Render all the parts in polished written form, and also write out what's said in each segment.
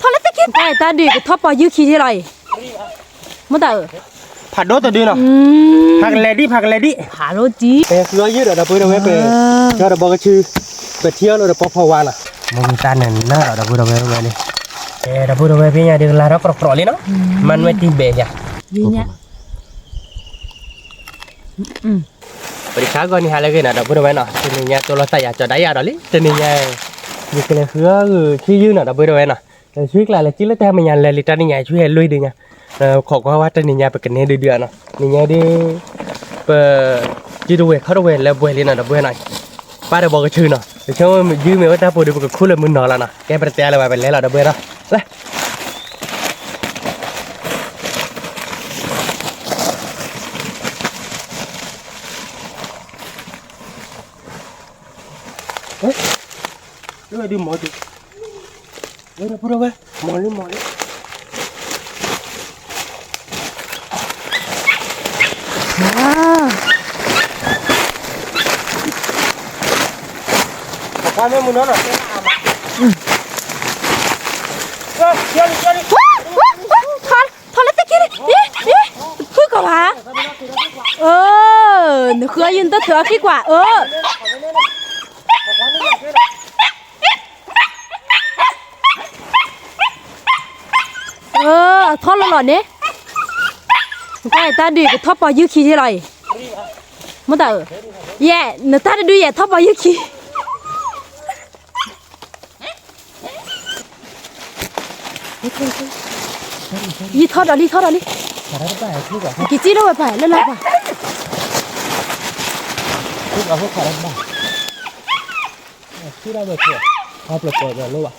ทอแล้วตะกี้แต่ตาดีก็ทอปยื้อขี้ที่ไรมันแต่ผัดโดตัวดีเนาะผักเลดี้ผาโลจีเคือยืดเดี๋ยวพูดเอาไว้ไปก็เราบอกก็ชื่อไปเที่ยวเราพอพอวานอ่ะมันตาหนึ่งน่าเราพูดเอาไว้เลยเราพูดเอาไว้พี่เนี่ยเดี๋ยวลาเรากรอกๆเลยเนาะมันไม่ตีเบยอ่ะยี่เนี่ยบริการก็นี่ฮะเลยกันนะเราพูดเอาไว้เนาะทีนี้เนี่ยตัวเราใส่ยาจะได้ยาเราเลยทีนี้เนี่ยมีกันเลยคือชื่อยืดเนาะเราพูดเอาไว้เนาะแต่ช่วยอะไรจิ้มแล้วแต่มันยันเลยลิตรนี่ไงช่วยลุยดีไงขอว่าตอนนี้เนี่ยไปกันเนี่ยเดือดเนาะนี่เนี่ยดิเปิดจีดูเวเขาดูเวแล้วบุยเลยนะดับบุยหน่อยป้าเดี๋ยวบอกกันชื่อเนาะเดี๋ยวช่วยยืมเมื่อถ้าพูดเดี๋ยวบอกคู่เลยมึงนอนแล้วนะแกไปเตะอะไรไปแล้วดับบุยเนาะเลยเฮ้ยด้วยดิหมอดิเฮ้ยพูดเอาไว้หมอเลยความไม่มุนนั่นหรอทอแล้วตะกี้พูดก่อนวะหนูเคยยืนตัวเถื่อขี้กว่าทอดหล่อเนี่ยแต่ตาดีก็ทอดปอยื้อขี้ที่ไรมันแต่แย่หนูตาดูแย่ทอดปอยื้อขี้ยี่ทอดอะไรกี่จีแล้วไปเล่นอะไรป่ะทุกเอาพวกขาดบ้าที่ได้แบบเถอะทอดเปลือกแบบรู้ป่ะ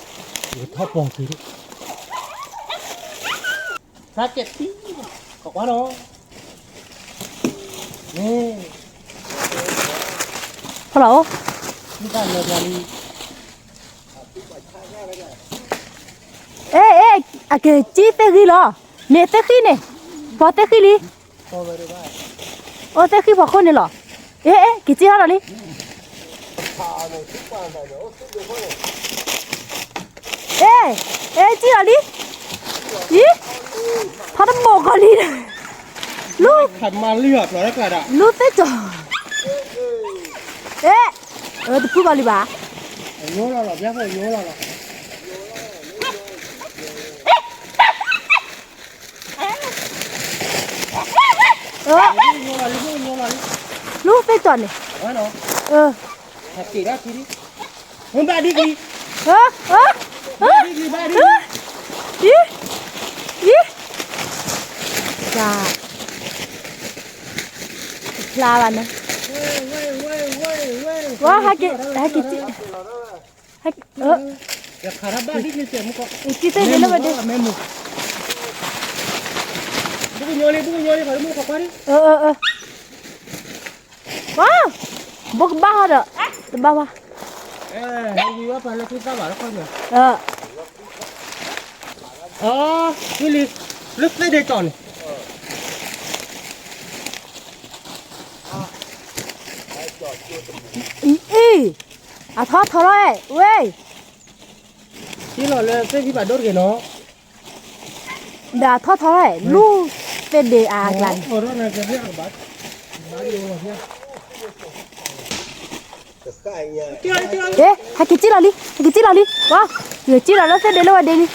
หรือทอดปองทีถ้าเจ็บที่บอกว่าเนาะนี่ฮัลโหลนี่การเงินวันนี้อะเกจีเตกี้เหรอเมเตกี้เนี่ยพอเตกี้ลีโอ้เตกี้พอคนเนี่ยเหรอกี่จีอะไรจีอะไรยี่พอต้องบอกกันลีลูกขัดมาเลือกหรอแล้วกันอ่ะลูกเตจ่อจะพูดกันลีบ้าโย่หรอแย่พอโย่หรอลูกเตจ่อเนี่ยหักกี่ได้ทีนี้มันบ้าดีกี่บ้าดีจ้าลาวันนะว้าฮักกี้จีฮักอย่าขาดบ้าดีกี่เสียมุกกี่เสียเดี๋ยวมาเดี๋ยวบุกโยลีขอมุกขอไปดิว้าวบุกบ้าเหรอบ้าวะดีว่าไปแล้วที่ตาบ้าแล้วคนเนี่ยนี่ลิลึกได้เด็กก่อนทอดเลยเว้ยที่เราเลยที่บ้านโดดกันเนาะด่าทอดเลยลูกเป็นเดอากันโอ้โหน่าจะเรียกบ้านอยู่เนี่ยฮักกี้จีลาลีว้าวเดี๋ยวจีลาแล้วเสร็จเดี๋ยวเราเดี๋ยวนี้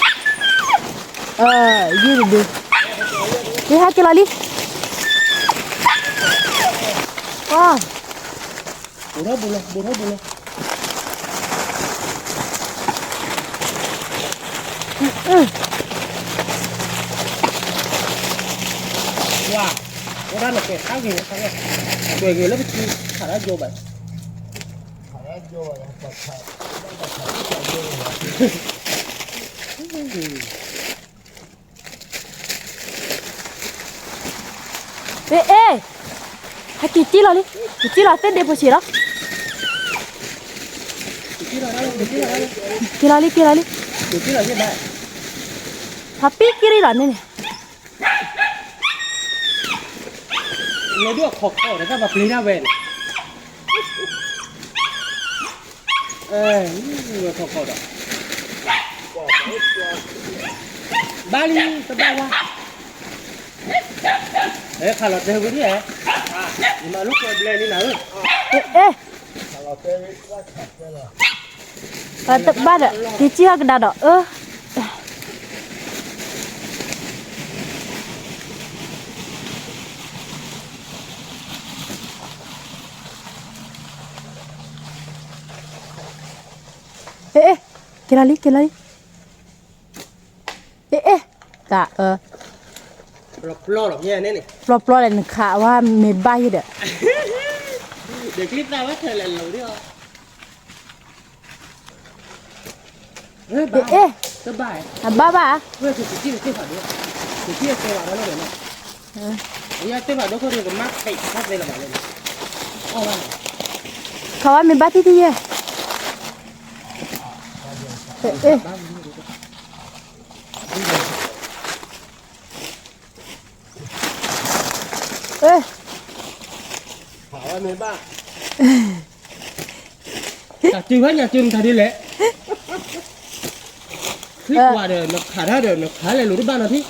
ยืดดูฮักกี้ลาลีว้าวบุญบุญว้าวันนั้นเราเก็บข้าวกินข้าวเนี่ยเบื่อกินแล้วไปกินขาดโยบไปฮักกี้จีลาลีเต้นเดี๋ยวพอชีละกีฬาลีได้ทับปีกีฬาเนี่ยเราด้วยขอกๆนะครับแบบนี้นะเว้นนี่ขอกๆอ่ะ Bali terbawa. Kalau teh begini ya. Lima lu kau beli ni nak? Kalau teh tebal dah. Kecil ke dah dah. Kira lagi. Tak. Pelor ni ni. Pelor ni kak wah mebai dah. Để clip ra hết thời là lâu đi rồi. Tớ bài. Ba. Vừa thì chỉ là phải được. Chỉ kia xe vào đó nó để này. Bây giờ vào đó có được mắc cạnh phát đây là bảo lên. Kau wah mebai tu dia. Hỏi mấy ba. Cả chừng hết nhà chừng thà đi lẽ. Thích qua đời nó khả ra đời nó khá là lúa ba nào thích.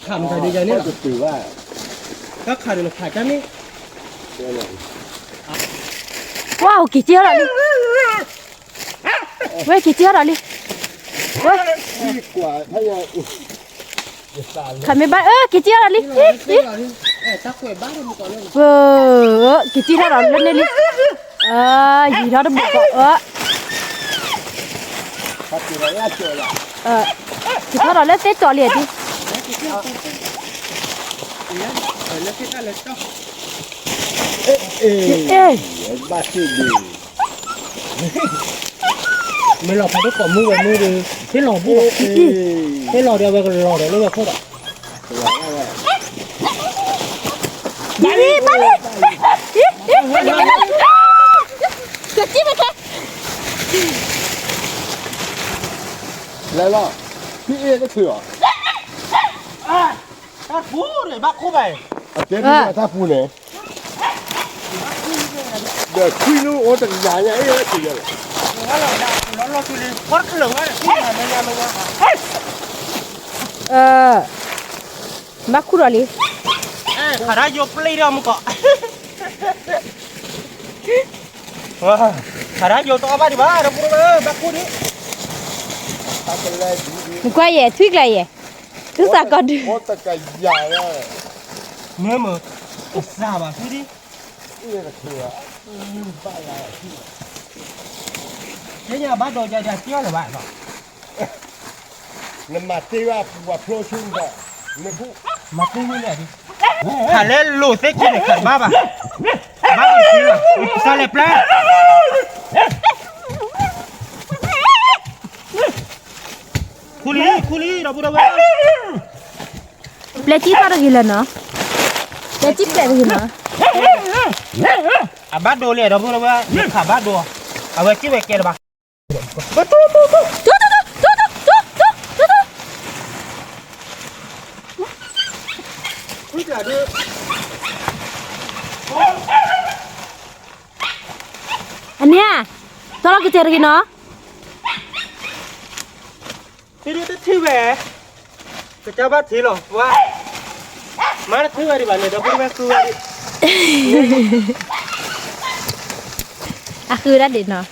Khảm thà đi giờ này là. Các khả đời nó khả chán đi. Wow, kecil dah ni. Weh, kecil dah ni. Quả thay Kami ba kecil dah ni. Tắc quẩy bát đi một con lên. Kecil dah lên ni. Gì đó nó buộc phát triển ra trời là Kecil dah lên tết trò liền đi. Lên cái ta lên tao. ba chị đi Mình lò phải đốt cỏ mua về mua đi cái lò mua cái lò đeo về cái lò để nó về không ạ Đi kecil macam lại lo chị cái thửa bác phú này bác phú này thế là ta phu này để khuy nó ở tầng nhà nhà ấy thì rồi nó lo chui lên quát cái lồng ấy là mình nhà Mak kurang ni. khả ra vô play đâu mà cọ khả ra vô to ba đi ba đâu có bác phú đi ta cái này Quay về thuyết lại về. Thứ sao còn có tất cả nhà ra nếu mà sao mà phú đi cái là thửa thế nhà bắt đầu giờ chia là bạn rồi nên mà tiêu ra và pro chung rồi nên cũng mà phú như này đi khả lên lụt thế kia để khẩn ba bà đi là sao lại play Kuli, dah budak budak. Pleci tak ada gila no. Pleci pleci gila. Abad dua le, dah budak budak. Abad dua. Awak cium ke dah. Ania, tolong kejar lagi no. Thế đi thi về cái cháu bắt thi rồi qua má nó thi về đi bạn này đâu có bé cưa đi Aku dah deh no.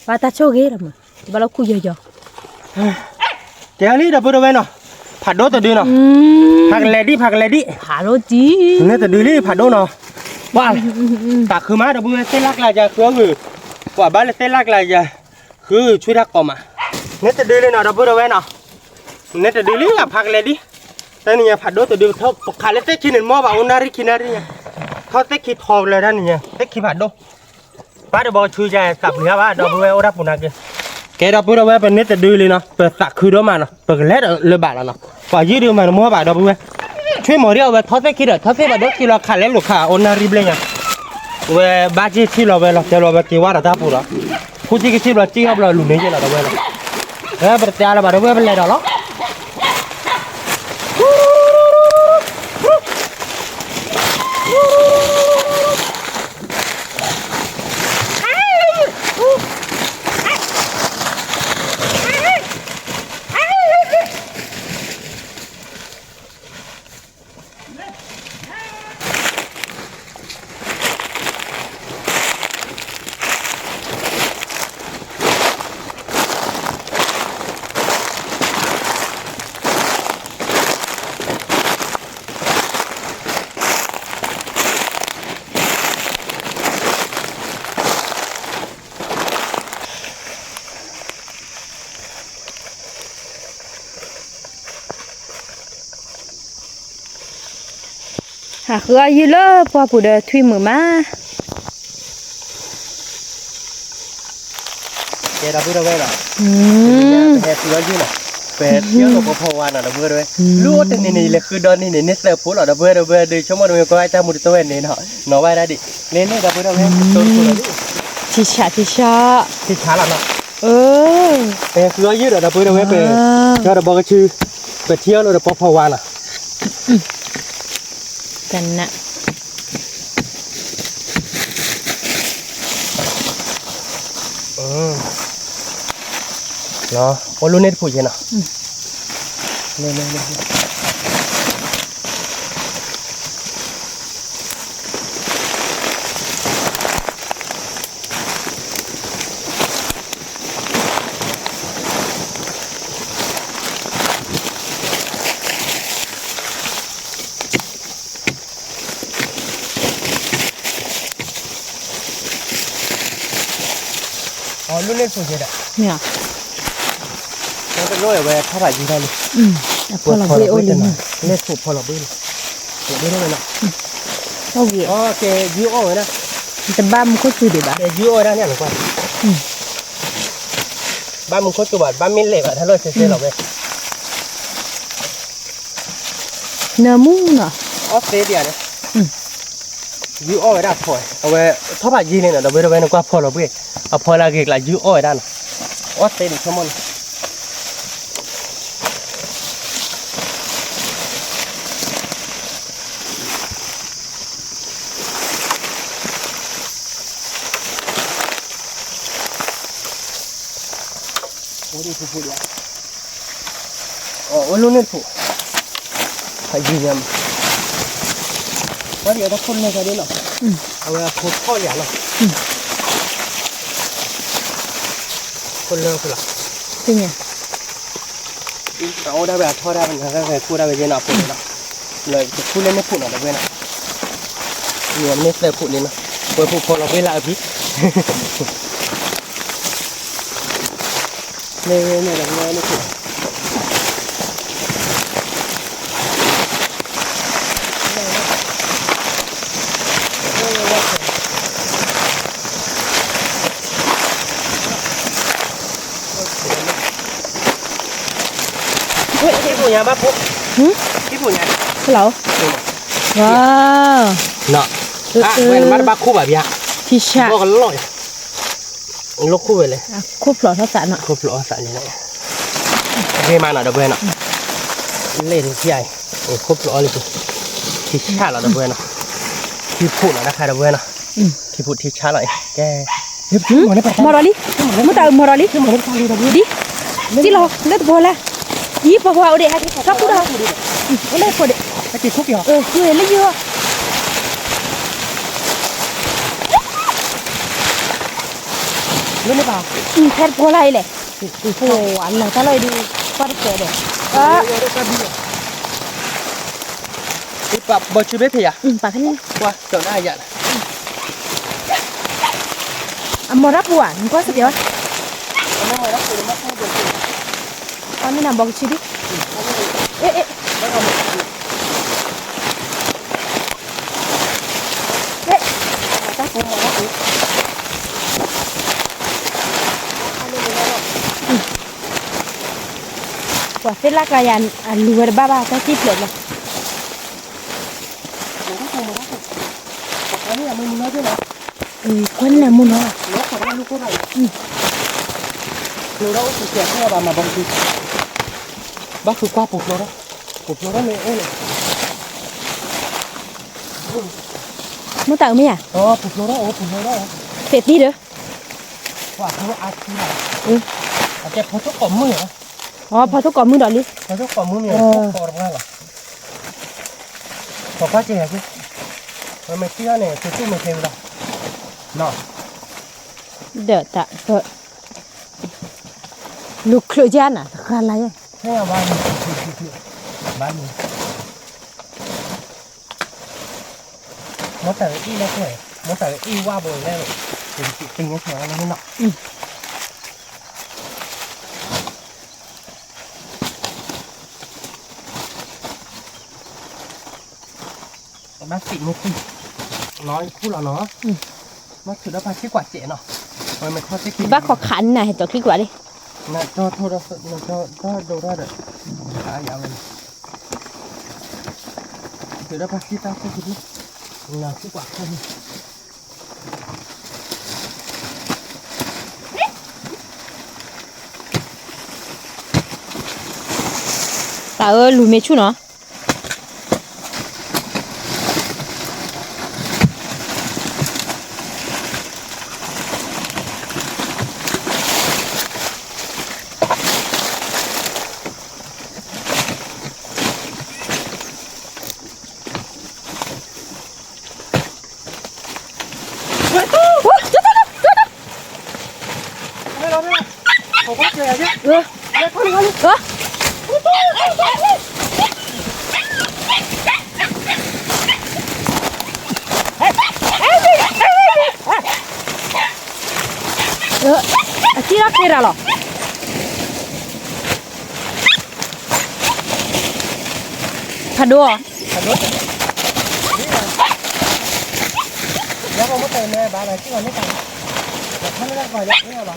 Bata coge lah mah. Balau ku yo yo. kéo đi đâu có bé nào phạt đốt từ đi nào phạt lẹ đi Halo ji. nên từ đi phạt đốt nào qua tạ khứ má đâu có bé tê lắc lại giờ khứ người quả bá là tê lắc lại giờ khứ chui đắc cỏ mà nên từ đi lên nào đâu có bé nào nên từ đi là phạt lẹ đi đây này phạt đốt từ đi thôi khá là tết khi nên mua vào nari khi nari nha thôi tết khi thò lại đây này tết khi phạt đốt bá được bao chui ra sập lửa bá đâu có bé ô đáp bùn kia cái đó bữa đó bé bên nét từ đi lên nó bữa sạc khứ đó mà nó bữa lết ở lên bả là nó quả dưới đường mà nó mua bả đó bữa chui mỏ điệu về thoát thế khi đó thoát thế mà đốt khi là khá lép lục khá onari lên nha về ba chiếc khi là về là theo là về kia qua là ta phụ đó khu chỉ cái khi là chỉ học là lùn đấy chứ là đâu về là thế bữa tiệt là bả đó về bên này đó à khứa như lơ qua phụ đề thuy mở má เดี๋ยวเราพูดเอาไว้หน่อย เป็ดตัวยืนน่ะเป็ดเที่ยวเราพอวันน่ะเราเบื่อด้วยรู้แต่นี่เลยคือดอนนี่เสือผู้หล่อเราเบื่อดูชั่วโมงนึงก็ให้ตามุดตัวนี่เนาะเนาะไว้ได้ดิเล่นเราเบื่อเราแค่ต้นผู้หล่อดิ chi chả ที่ช้าแล้วเนาะ เป็ดตัวยืนเราเบื่อเราเป็ดก็เราบอกชื่อเป็ดเที่ยวเราพอวันน่ะ กันนะ เนาะโอ้ลูกเน็ตผู้ใช่เนาะเล่นอ๋อลูกเน็ตผู้ใช่เด้อ เนี่ย มันเป็นร้อยเว้ยถ้าไปยิงได้เลย พอเราไปโอลิน เล็กถูกพอเราเบิ้ลถูกไม่ได้เลยเนาะ เอาเวีย อ๋อแกยูโอ้ยนะ แต่บ้านมันก็คือเด็ดอ่ะ แกยูโอ้ยนะเนี่ยหรือเปล่าบ้านมึงโคตรจุบัดบ้านมินเล็บอะถ้าเราเสียเราเว้ย เนื้อมุ้งเนาะ ออสเตรเลียเนี่ยยูโอ้ยได้พอเอาไว้ถ้าไปยิงเนี่ยเราเว้ยนึกว่าพอเราเว้ยเอาพอเราเกลี่ยยูโอ้ยได้ออสเตรเลียชั่วโมงโอ้ดีผู้ๆเลยอ๋อลูกเน็ตผู้ไปยิงยังว่าเดี๋ยวถ้าคนไม่ใช่ดิเนาะเอาไว้พูดข้อเหลี่ยมเนาะคนเลิกคนละ จริงไง เอาได้แบบทอดได้เป็นครั้งแรกพูดได้ไปเยอะหน่อยพูดเนาะเลยจะพูดเล่นไม่พูดหน่อยได้ไหมนะเนี่ยไม่เคยพูดนี่นะเปิดพูดพอเราเวลาพี่เนี่ยแบบนี้ไม่พูดที่ผู้ใหญ่บ้าปุ๊บที่ผู้ใหญ่ เหรอว้าว เนาะเว้นมาบ้าคู่แบบยา ที่ชา บอกกันลอยลูกคู่ไปเลย คู่ปลอดทักษะเนาะ คู่ปลอกสันนี่แหละเฮ้มาหน่อยเดี๋ยวเว้นเนาะเล่นที่ใหญ่คู่ปลอกเลยที่ชาเราเดี๋ยวเว้นเนาะที่พูดหน่อยนะคะเดี๋ยวเว้นเนาะที่พูดที่ชาหน่อยแกเฮ้ยมอรอลิมุตามอรอลิดิจิโร่เล็ดบอลละยี่ปะว่าเอาเด็กให้ครับพูดเอาเอาเลยพอเด็ก ไอ้ที่ทุกอย่าง คือเห็นเลยเยอะ เล่นไม่เปล่า แพทย์พออะไรเลยโอ้โหอันไหนถ้าเลยดูก็ได้เจอเด็กที่ปรับบอชูเบสเหรอ ปากแค่นี้ ว่าเจ้าหน้าใหญ่ มอรับบัวมันก็สุดยอดตอนนี้นำบอกชีดิเอ๊ะว่าเสร็จแล้วก็ยันลูเวอร์บ้าก็คิดเลยนะคนละมุนเนาะ คือเราสุดเสียที่เรามาบางทีบ้าคือกว่าปุบเราเนี่ยเอ้ย มึงต่างไหมอ่ะ อ๋อปุบเราได้ปุบเราได้ เสร็จนี่เด้อ ว่าเขาอาชีพอาจจะพอทุกกล่อมมือเหรอ อ๋อพอทุกกอนมึงดอลลิ พอทุกกล่อมมือเนี่ยพอทำงานเหรอพอก็เจ๊สิมันไม่เชื่อเนี่ยคือตู้ไม่เทวดาเนาะ เด้อตะก็ลูกเครือจานอ่ะอะไรอ่ะ ใช่บ้านนี้บ้านนี้มอแต่อีเล็กเลยมอแต่อีว่าบ่อยแล้วเป็นจริงแค่อะไรนี่เนาะ bác sĩ một tí nói khu là nó nó thử đó phải kết quả trẻ nó rồi mình thôi cái bác khó khăn này cho kết quả đi nè cho thôi đó cho đồ ra được dạ mình thử đó bác sĩ ta sẽ thử là kết quả không ta ơi lùi mê chú nó không có kìa chứ chi ra kia ra lò thật đùa giá không có tiền nè bà này chứ còn mấy tiền nó ra vài đẹp nha bà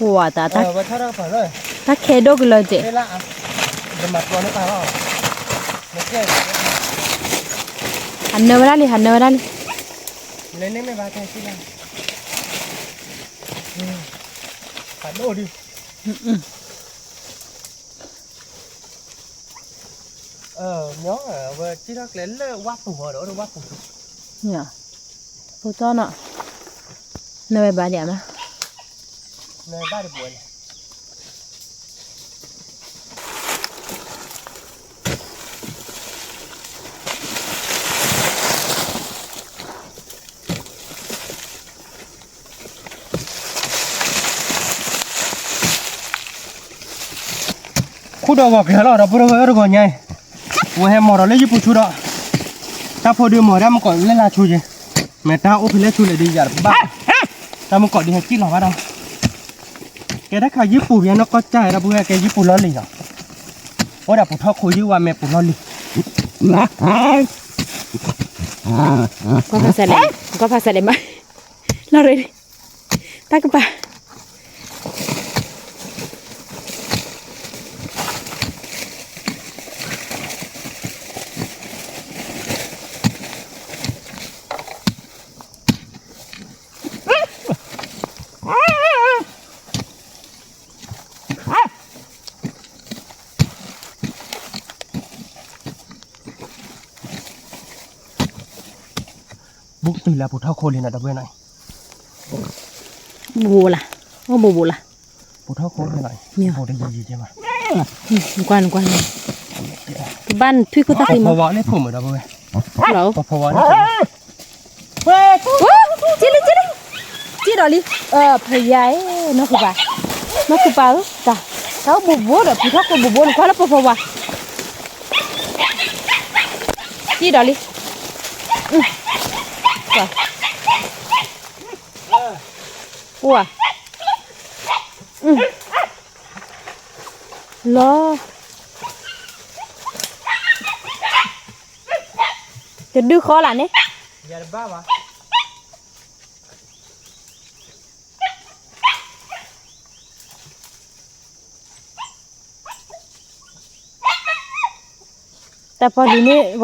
wow ta và thôi đâu phải rồi ta khe đô cái lời chị thế lạ về mặt vào nó phải không nó kia hành nơ ra đi hành nơ ra đi lên mấy bà thay chứ nào phải đổ đi nhớ về chỉ đó lên quá phù hợp đó quá phù hợp nhở phụ cho nọ nơi bà đẹp mà nơi ba được buồn khu đồ gọt kia là bữa đó gọt nhảy vừa hem mò đó lấy giúp chú đó ta phô đưa mò ra mà còn lên là chú gì mẹ ta ốp lên chú lại đi giờ ba ta mà còn đi hay chít lò vào đâu cái đó khai giúp phù nó có trái ra bữa cái giúp phù lo lì rồi ôi đã phù thọ khối giúp qua mẹ phù lo lì có phải xài mà lo rồi ta cứ bà bụng tùy là phù thọ khối liền là đập bên này bù là ô bù là phù thọ khối bên này phù đây gì chứ mà quan cái ban thuy có tắc gì mà phù võ lấy phù ở đâu bên đâu phù võ chi đó đi phải giấy nó không phải ta tao bù bù rồi phù thọ bù bù nó quá là phù võ chi đó đi ủa lo cái đứa khó là nè giờ ba mà ta pa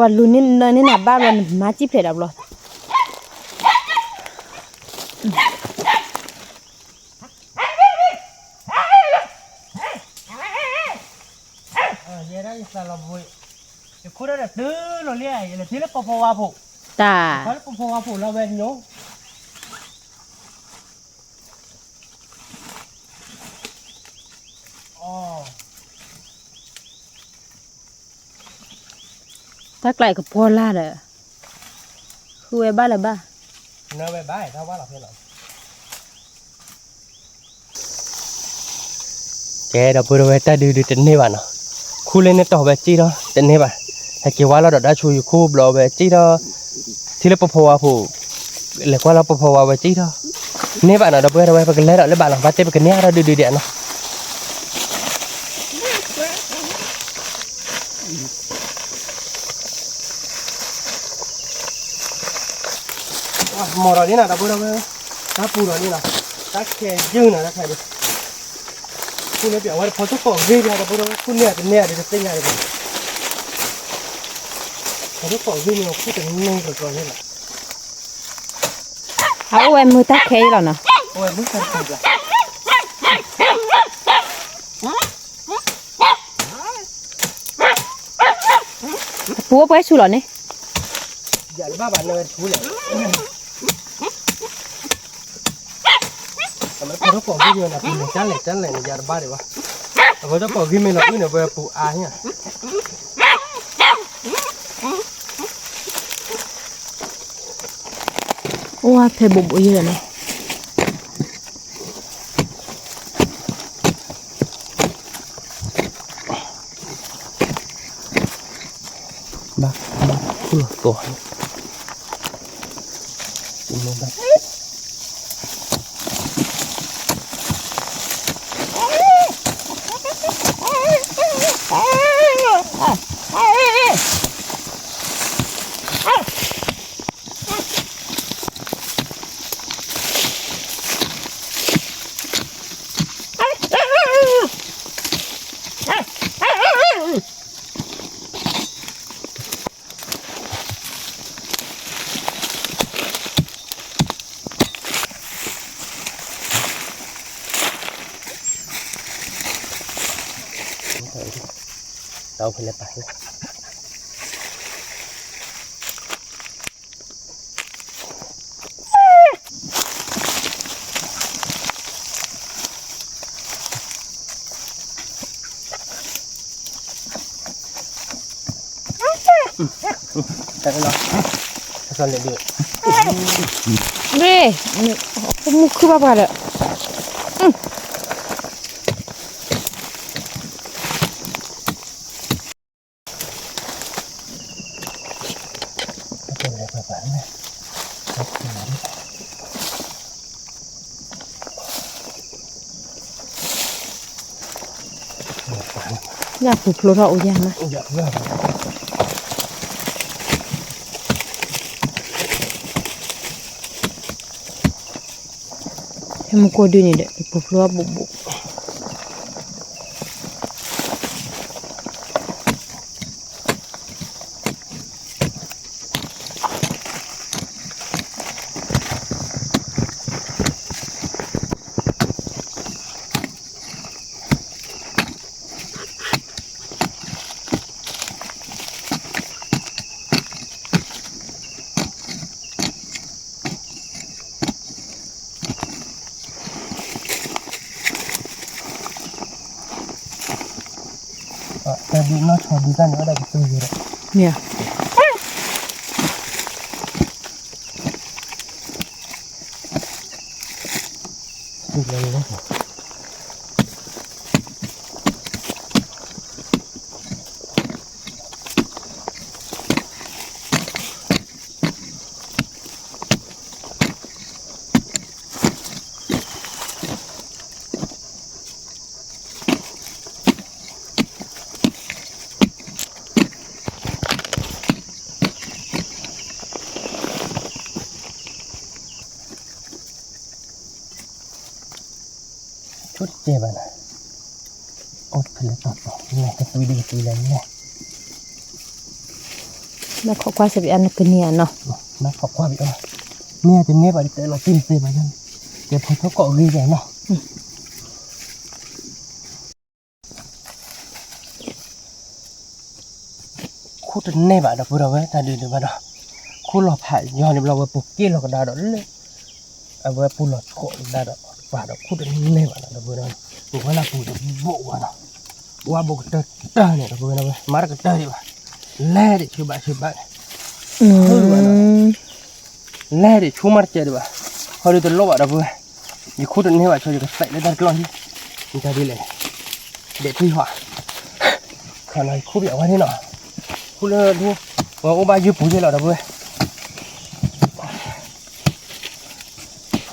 luni nani na ba ban ma chi phè đọc rồi vậy đó là vui cái khu đó là tứ rồi liền là thế là phô hoa phụ ta phải phô hoa phụ là bên nhố ta lại cái po la rồi khu ba là ba nơi bên bãi sao quá là thế nào cái đó bữa về ta đi trên này bạn nào khu lên nó tàu về chi đó trên này bạn hay kiểu quá là đã chui khu bờ về chi đó thì là phô hoa phụ là quá là phô hoa về chi đó nếu bạn nào đó bữa về cái lấy đó lấy bạn làm phát tế cái này đó đi điện nó mò rồi đi nào đâu đâu ta pu rồi đi nào ta khe dư nào ta khe điคุณเนี่ยเดี๋ยวว่าพอทุกของวิ่งนะแต่พวกคุณเนี่ยเป็นเนี่ยเดี๋ยวจะเป็นไงเลยพอทุกของวิ่งเราพูดถึงนึ่งก่อนนี่แหละ เอาไว้มือตะเคหรอเนาะ โอ้ยมึงเป็นใครจ้ะปัวไปชูหรอเนี่ย อย่าบ้าบ้านเลยพูดเลยแต่ไม่พอทุกของวิ่งนะคุณเนี่ยจันเลยเนี่ยอย่าบ้าเลยวะแต่พอทุกของวิ่งไม่หลับเนี่ยไปปูอาเนี่ย โอ้เพบุบอยู่เลยเนาะ บ้าคุณก่อนคุณลงไปเราไปเลยไปแต่ก็เนาะถ้าตอนเด็กเร่มุกคือบ้าเลย เป็นอะไรแบบนั้นไหมอยากปลูกโลเราอุยังนะ อยากเลิก ให้มันกูดูนี่เด็กปลูกโลบุบ แต่ดูน่าชอบดีกันก็ได้ก็ซื้อเยอะ เนี่ย ซื้อเลยนะชุดเจ็บนะอดเพลิดต่อเนี่ยจะตุยดีตุยอะไรเนี่ย แล้วขอความเสียอันก็เนี่ยเนาะ นักขอบความอีกเนี่ยจะเนี่ยไปแต่เรากินเต็มไปนั่นเดี๋ยวพอเขาเกาะดีใหญ่เนาะคู่จะเนี่ยแบบเราพูดเอาไว้แต่เดี๋ยวมาเนาะคู่หลอกผ่านย้อนเราไปปลุกกี้เราก็ได้ดอกเลยเอาไว้ปูหลอกโคได้ดอกป่าดอกคู่จะเนี่ยแบบเราพูดเอาปลุกไว้เราปลุกจะโบกว่าเนาะว่าโบกเตอเนี่ยเราพูดเอาไว้มาร์กเตอร์ดีกว่าแล่ดิชื่อบ้านแล่ดิชูมาร์เจดีกว่าเขาดูตัวโลบเราพูดยี่คู่จะเนี่ยว่าช่วยจะใส่ในด้านกลางที่มันจะดีเลยเด็ดที่หัวขนาดคู่เบียร์ว่านี่เนาะคู่เลยดูว่าโอ้บ้ายืดปุ๋ยเลยเราพูด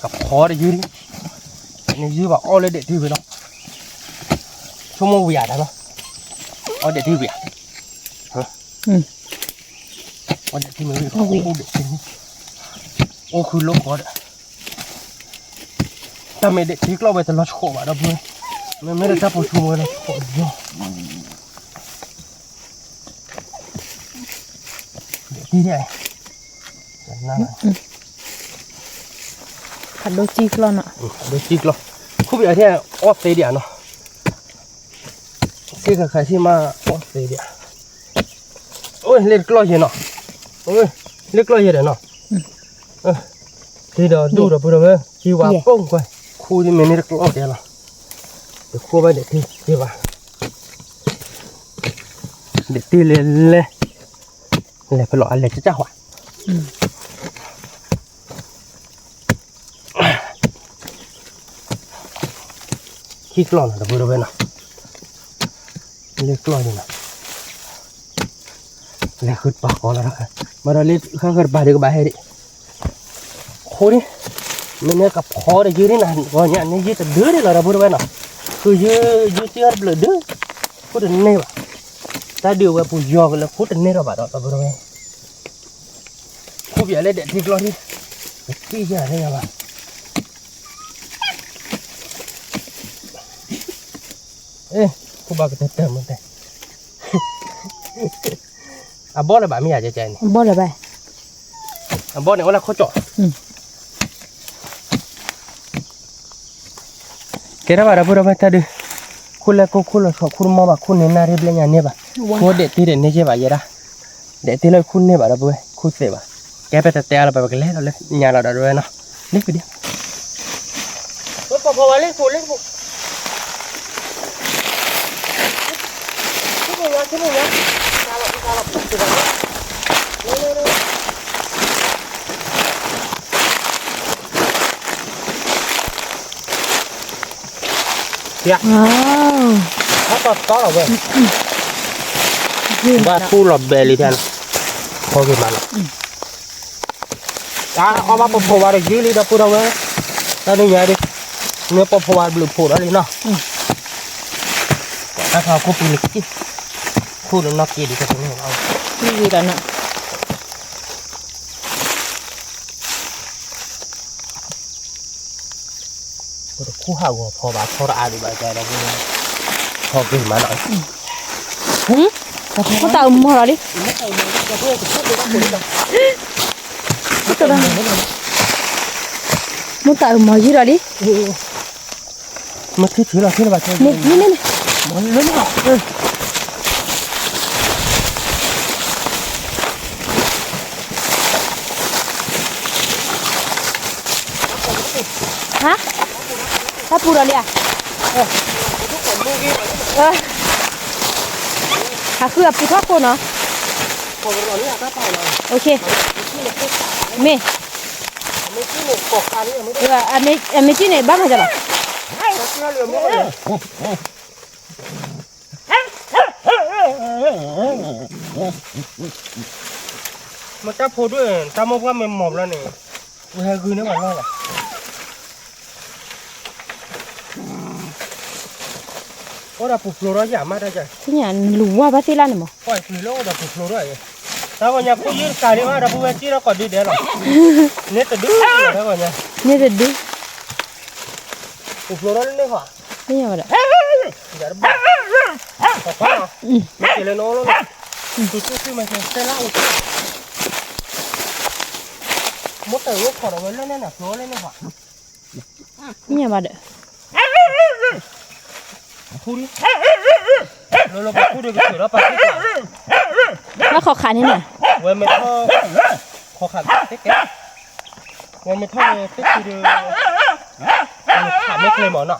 กับคอได้ยืดนี่ยืดแบบอ้อเลยเด็ดที่ไปเนาะชั่วโมงเวียดนะเนาะอ้อเด็ดที่เวียดอ้อเด็ดที่มือเด็ดที่ โอ้คือลงก่อนแต่ไม่ได้ทิ้งเราไปตลอดโฉบอ่ะเราเพื่อนไม่ได้ทับผู้ชูเลยโคตรยอดที่ไหนนั่น ผัดโดจิกแล้วเนาะ เดี๋ยวจิกเราคู่แบบที่ออสเตรเลียเนาะที่ใครที่มาออสเตรเลียโอ้ยเล็กกล้อยเนาะโอ้ยเล็กกล้อยเนาะที่เดี๋ยวดูเราพูดเลยที่ว่าป้งไปคู่ที่มันนี่เล็กกล้อยเดียวเนาะเดี๋ยวคู่ไปเด็ดที่ว่าเด็ดที่เลยไปหล่ออะไรจะเจ้าอ่ะขี้กล้อนเราพูดเลยนะเล็กกล้อยนี่นะเล็กขึ้นปากก่อนแล้วนะมาเราเล็กข้างกันไปเดี๋ยวก็ไปให้ดิโคนี่มันเนี่ยกับคอได้ยืดนี่นะก่อนเนี่ยนี่ยืดแต่เดือดเลยเราพูดเลยนะคือยืดเชือกเบลอเดือดพูดเนี่ยว่ะถ้าเดี๋ยวว่าพูดยอกแล้วพูดเนี่ยเราบ้าเราพูดเลยคู่เบียร์เลยเด็ดที่กล้อยนี่ขี้เยอะเลยว่ะเอ๊ะคู่บ้าก็เติมมันแต่อ่ะบอสเลยบ้าไม่อยากจะใจนี่ บ่เลยไป อ่ะบอสเนี่ยว่าเราเขาเจาะแกน่าบ้าเราพูดว่าถ้าดูคุณแล้วก็คุณเราชอบคุณมองว่าคุณเนี่ยน่าเรียบเรียงเนี่ยบ้าคุณเด็ดที่เด็ดเนี่ยใช่ป่ะยัยละเด็ดที่เราคุณเนี่ยบ้าเราพูดคุณเสียบ้าแกไปแต่เราไปกันเล่นเราเล่นงานเราด้วยเนาะเล่นไปดิพอเล่นฟูเล่นฟูขึ้นเลยเดี๋ยวถ้าตอดก้อนเอาไว้ว่าคู่หลอดเบลีแทนพอกินมันเอามาปะพวาร์ยืดเลยดับปูเราไว้ตอนนี้ไงดิเนื้อปะพวาร์บลูพูดอะไรเนาะถ้าเขาคู่ปีกที่คู่น้ำนักกีดีก็จะไม่เอานี่แล้วเนาะคู่ห่าวพอบาทพอระอาดูใบใจเราพอกินมาหน่อยก็ตามหมอดิมันตามหมอยี่ดิมันที่ถือเราที่เราใช้นี่มันเล่นหรอฮะถ้าพูดอะไรอ่ะหาคือแบบปีทอดคนเนาะโอเคเมย์อันนี้ที่ไหนบ้างคะจ๊ะมันจะพูดด้วยตามว่ามันหมอบแล้วนี่เฮ้ยคือเนี่ยมันว่าอะไรโอ้ดาปุกโลร้อยอย่างมากเลยจ้ะที่เนี่ยหลูว่าบ้าสิล่ะเนี่ยมั้งปล่อยคือโลดาปุกโลร้อยถ้าวันนี้กูยืนการีว่าดาปุกเวจีเราก่อนดีเดี๋ยวหรอเนี่ยจะดื้อถ้าวันนี้เนี่ยจะดื้อปุกโลร้อยนี่หว่านี่ยังไงล่ะอย่าบ้าขอบคุณไม่เกี่ยวเลยโน้ตเลยตู้มาเสร็จแล้วมดแต่ว่าขอเราไว้แล้วเนี่ยโลเลยนี่หว่านี่ยังไงเด้อพูดดิเราพูดดีก็ถือแล้วไปแล้วขอขานี่หน่อยเว้ยไม่ท่อขอขาเต๊กเว้ยไม่ท่อเต๊กคือขาไม่เคยหมอนอ่ะ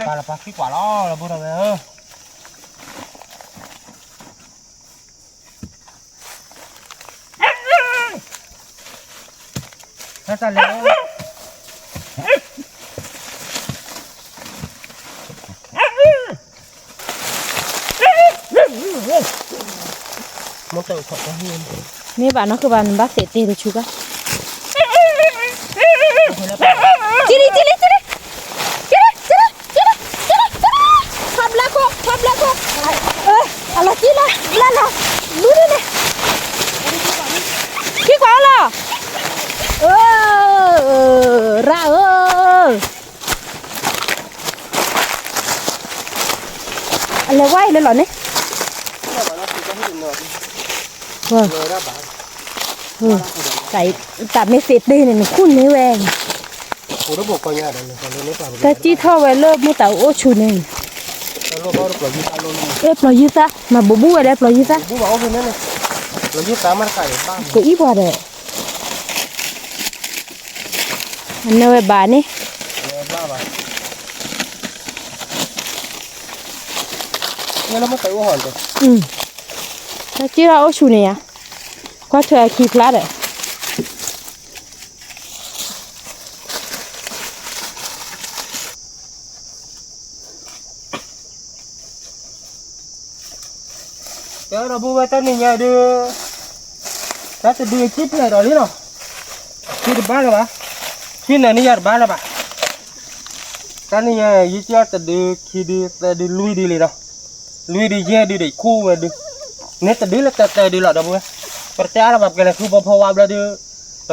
ปลาละปลาขี้กว่าล้อเราพูดอะไรถ้าจะแล้วมันเตะขอดหินนี่บ้านนั่นคือบ้านบ้านเศษตีเลยชูก้าจิริทำแล้วก็อะไรจิละล่ะดูดิเนี่ยขี้ขวางเหรอ lên lọ nè vâng cái tạm mấy xịt đây này nó khôn mấy quen ủa nó buộc coi nhà đây còn lên nó ta chỉ thao về lớp mua tàu ô chù này ép lo gì ta mà bố bố ở đây lo gì ta bố bảo bên đây này lo gì ta mà cày ba cái ít vào đây anh nói bà nè ba bà nghe nó mất tay hòn rồi ta chỉ là ô chù này à qua chơi khi phá đấy giờ nó bố ta này nhà đưa ta sẽ đưa chip này rồi đi nào chip ba là ba chip này nhà ba là ba ta này nhà gì chứ ta đưa khi đưa ta đưa lui đi liền đâu lui đi về đi để khu mà được nếu ta đưa là ta đưa lại đâu bố percaya là bab cái là khu bao hoa là đưa